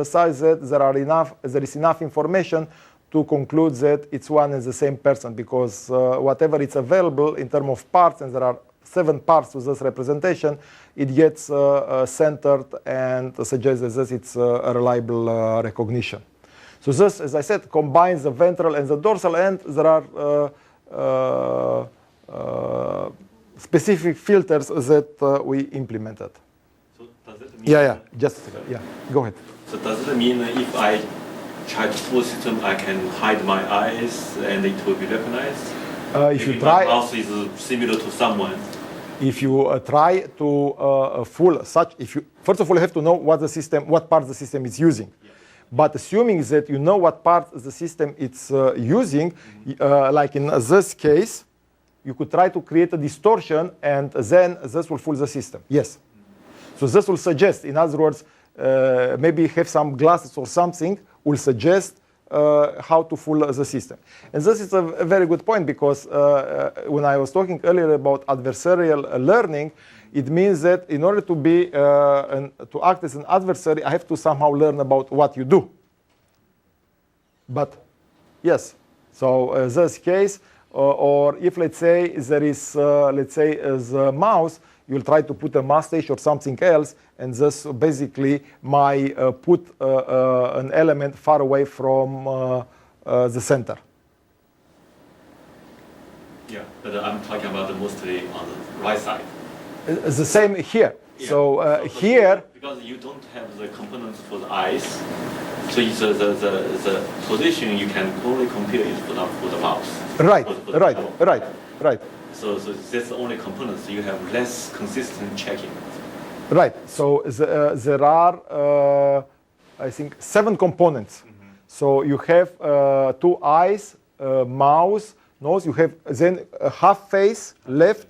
Speaker 3: such that there is enough information to conclude that it's one and the same person, because whatever is available in terms of parts, and there are 7 parts to this representation, it gets centered and suggests that it's a reliable recognition. So this, as I said, combines the ventral and the dorsal, and there are specific filters that we implemented.
Speaker 2: So does it mean?
Speaker 3: Yeah, just a second. Yeah, go ahead.
Speaker 2: So does it mean if I try to full system, I can hide my eyes and it will be recognized?
Speaker 3: If
Speaker 2: Maybe
Speaker 3: you try,
Speaker 2: my mouse is similar to someone.
Speaker 3: if you try to fool such, if you first of all you have to know what the system, what parts the system is using.
Speaker 2: Yeah.
Speaker 3: But assuming that you know what part the system it's using, like in this case, you could try to create a distortion, and then this will fool the system. Yes. So this will suggest, in other words, maybe have some glasses or something will suggest how to fool the system. And this is a very good point, because when I was talking earlier about adversarial learning, it means that in order to be to act as an adversary, I have to somehow learn about what you do. But yes, so this case, or if let's say there is let's say the mouse, you'll try to put a mustache or something else, and this basically might put an element far away from the center.
Speaker 2: Yeah, but I'm talking about mostly on the right side.
Speaker 3: The same here.
Speaker 2: Yeah.
Speaker 3: So here,
Speaker 2: because you don't have the components for the eyes, so it's the position you can only compare is for the mouse.
Speaker 3: right,
Speaker 2: for the
Speaker 3: right,
Speaker 2: arrow.
Speaker 3: right.
Speaker 2: So that's the only component. So you have less consistent checking.
Speaker 3: Right. So there are, I think, 7 components. So you have 2 eyes, mouth, nose. You have then a half face, left,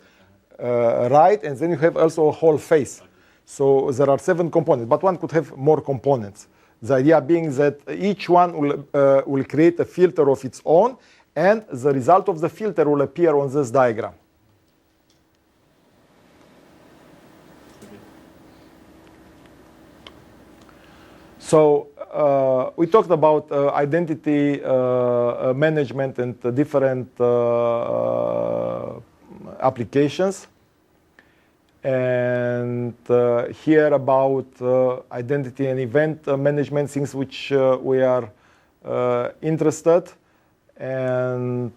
Speaker 3: right, and then you have also a whole face. So there are 7 components, but one could have more components. The idea being that each one will create a filter of its own, and the result of the filter will appear on this diagram. So we talked about identity management and different applications. And here about identity and event management, things which we are interested. And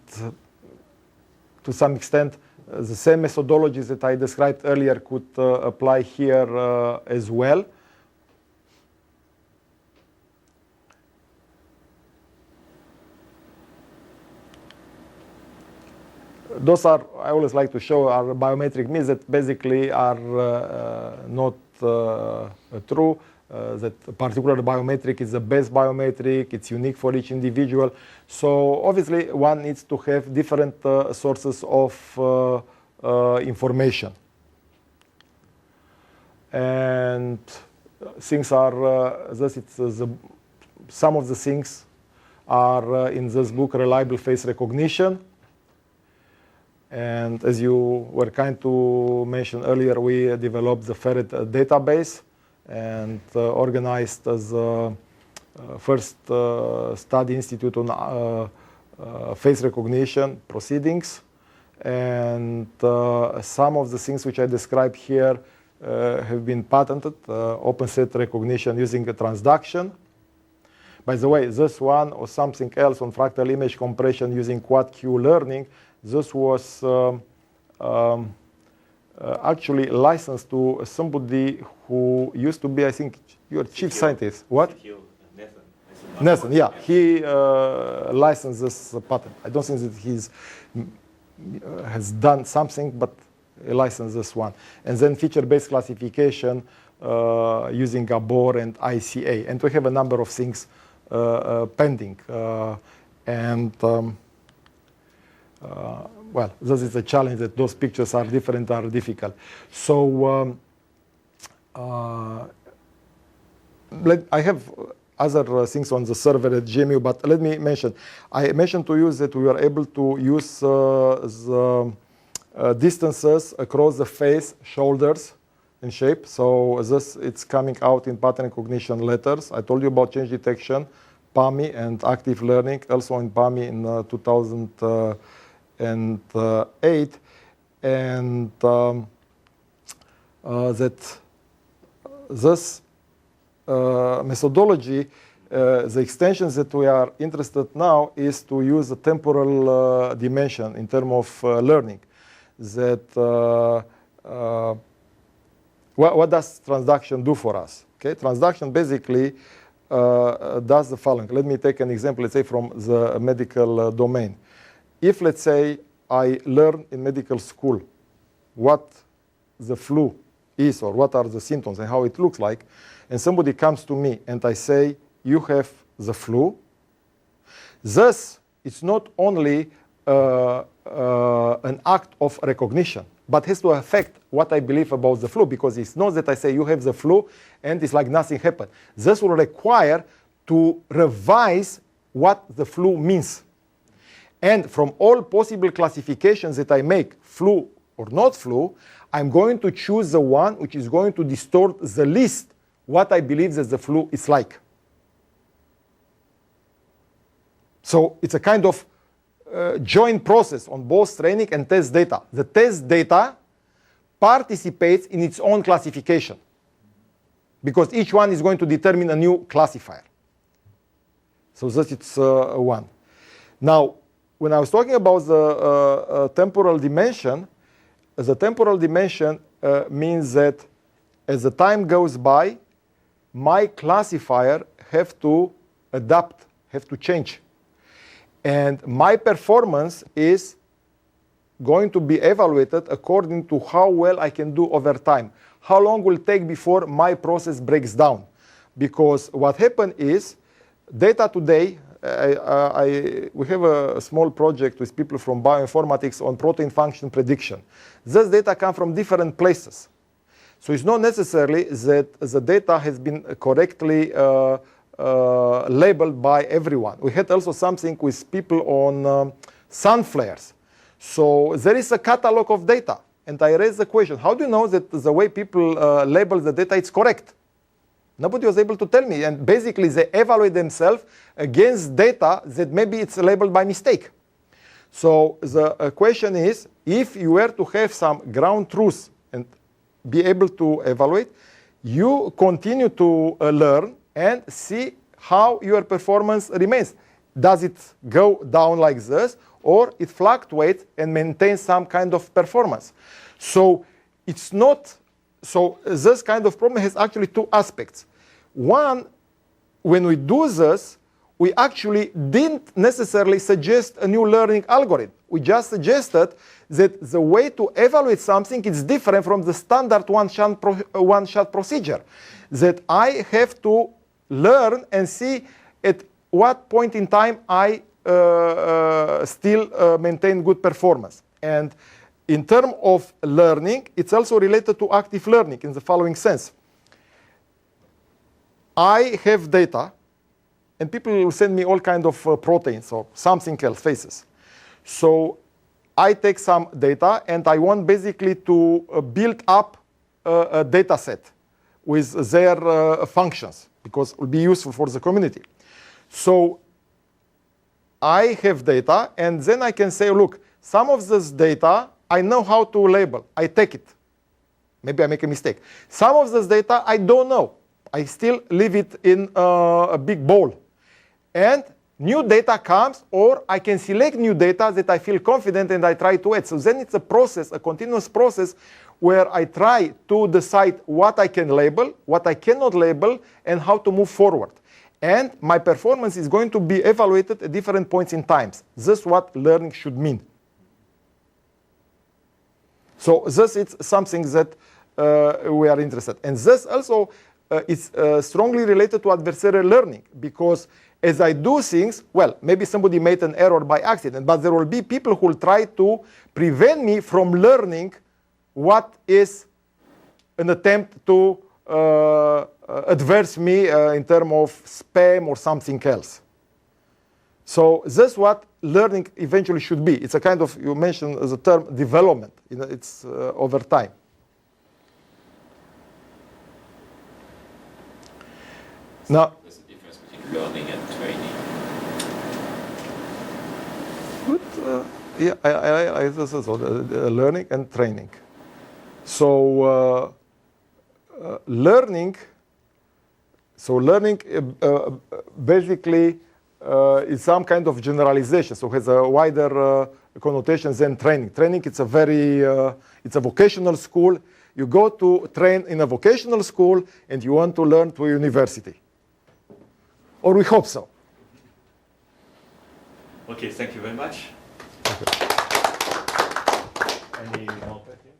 Speaker 3: to some extent, the same methodologies that I described earlier could apply here as well. Those are, I always like to show, are biometric means that basically are not true. That particular biometric is the best biometric, it's unique for each individual. So obviously one needs to have different sources of information. And things are, thus it's, some of the things are in this book, Reliable Face Recognition. And as you were kind to mention earlier, we developed the Ferret database and organized as first study institute on face recognition proceedings. And some of the things which I described here have been patented, open set recognition using a transduction. By the way, this one or something else on fractal image compression using quad-Q learning, this was actually licensed to somebody who used to be, I think, your chief scientist. What? Nathan, yeah. He licensed this patent. I don't think that he's has done something, but he licensed this one. And then feature-based classification using Gabor and ICA. And we have a number of things pending. Well, this is a challenge that those pictures are different, are difficult. So I have other things on the server at GMU, but let me mention. I mentioned to you that we were able to use the distances across the face, shoulders, and shape. So this, it's coming out in pattern recognition letters. I told you about change detection, PAMI, and active learning, also in PAMI in 2008. And that this methodology, the extensions that we are interested now is to use the temporal dimension in terms of learning. that what does transduction do for us? Okay, transduction basically does the following. Let me take an example, let's say from the medical domain. If, let's say, I learn in medical school what the flu is or what are the symptoms and how it looks like, and somebody comes to me and I say, you have the flu, thus it's not only an act of recognition, but has to affect what I believe about the flu, because it's not that I say you have the flu and it's like nothing happened. This will require to revise what the flu means. And from all possible classifications that I make, flu or not flu, I'm going to choose the one which is going to distort the least what I believe that the flu is like. So it's a kind of joint process on both training and test data. The test data participates in its own classification because each one is going to determine a new classifier. So that it's one. Now, when I was talking about the temporal dimension, the temporal dimension means that as the time goes by, my classifier have to adapt, have to change. And my performance is going to be evaluated according to how well I can do over time. How long will it take before my process breaks down? Because what happened is, data today, we have a small project with people from bioinformatics on protein function prediction. This data come from different places. So it's not necessarily that the data has been correctly labeled by everyone. We had also something with people on sun flares. So there is a catalog of data. And I raised the question, how do you know that the way people label the data is correct? Nobody was able to tell me. And basically, they evaluate themselves against data that maybe it's labeled by mistake. So the question is, if you were to have some ground truth and be able to evaluate, you continue to learn and see how your performance remains. Does it go down like this, or it fluctuates and maintains some kind of performance? So it's not. So this kind of problem has actually two aspects. One, when we do this, we actually didn't necessarily suggest a new learning algorithm. We just suggested that the way to evaluate something is different from the standard one-shot procedure. That I have to learn and see at what point in time I still maintain good performance. And in terms of learning, it's also related to active learning in the following sense. I have data, and people will send me all kinds of proteins or something else, faces. So I take some data, and I want basically to build up a data set with their functions, because it will be useful for the community. So I have data, and then I can say, look, some of this data, I know how to label. I take it. Maybe I make a mistake. Some of this data, I don't know. I still leave it in a big bowl. And new data comes, or I can select new data that I feel confident and I try to add. So then it's a process, a continuous process, where I try to decide what I can label, what I cannot label, and how to move forward. And my performance is going to be evaluated at different points in time. This is what learning should mean. So this is something that we are interested in. And this also is strongly related to adversarial learning, because as I do things, well, maybe somebody made an error by accident, but there will be people who will try to prevent me from learning what is an attempt to adverse me in terms of spam or something else. So that's what learning eventually should be. It's a kind of, you mentioned the term development. You know, it's over time. Now,
Speaker 7: what's the difference between learning and training?
Speaker 3: Good. Yeah, I this is learning and training. So learning. So learning basically is some kind of generalization. So it has a wider connotations than training. Training, it's a very, it's a vocational school. You go to train in a vocational school and you want to learn to a university. Or we hope so.
Speaker 2: Okay, thank you very much. Any more questions?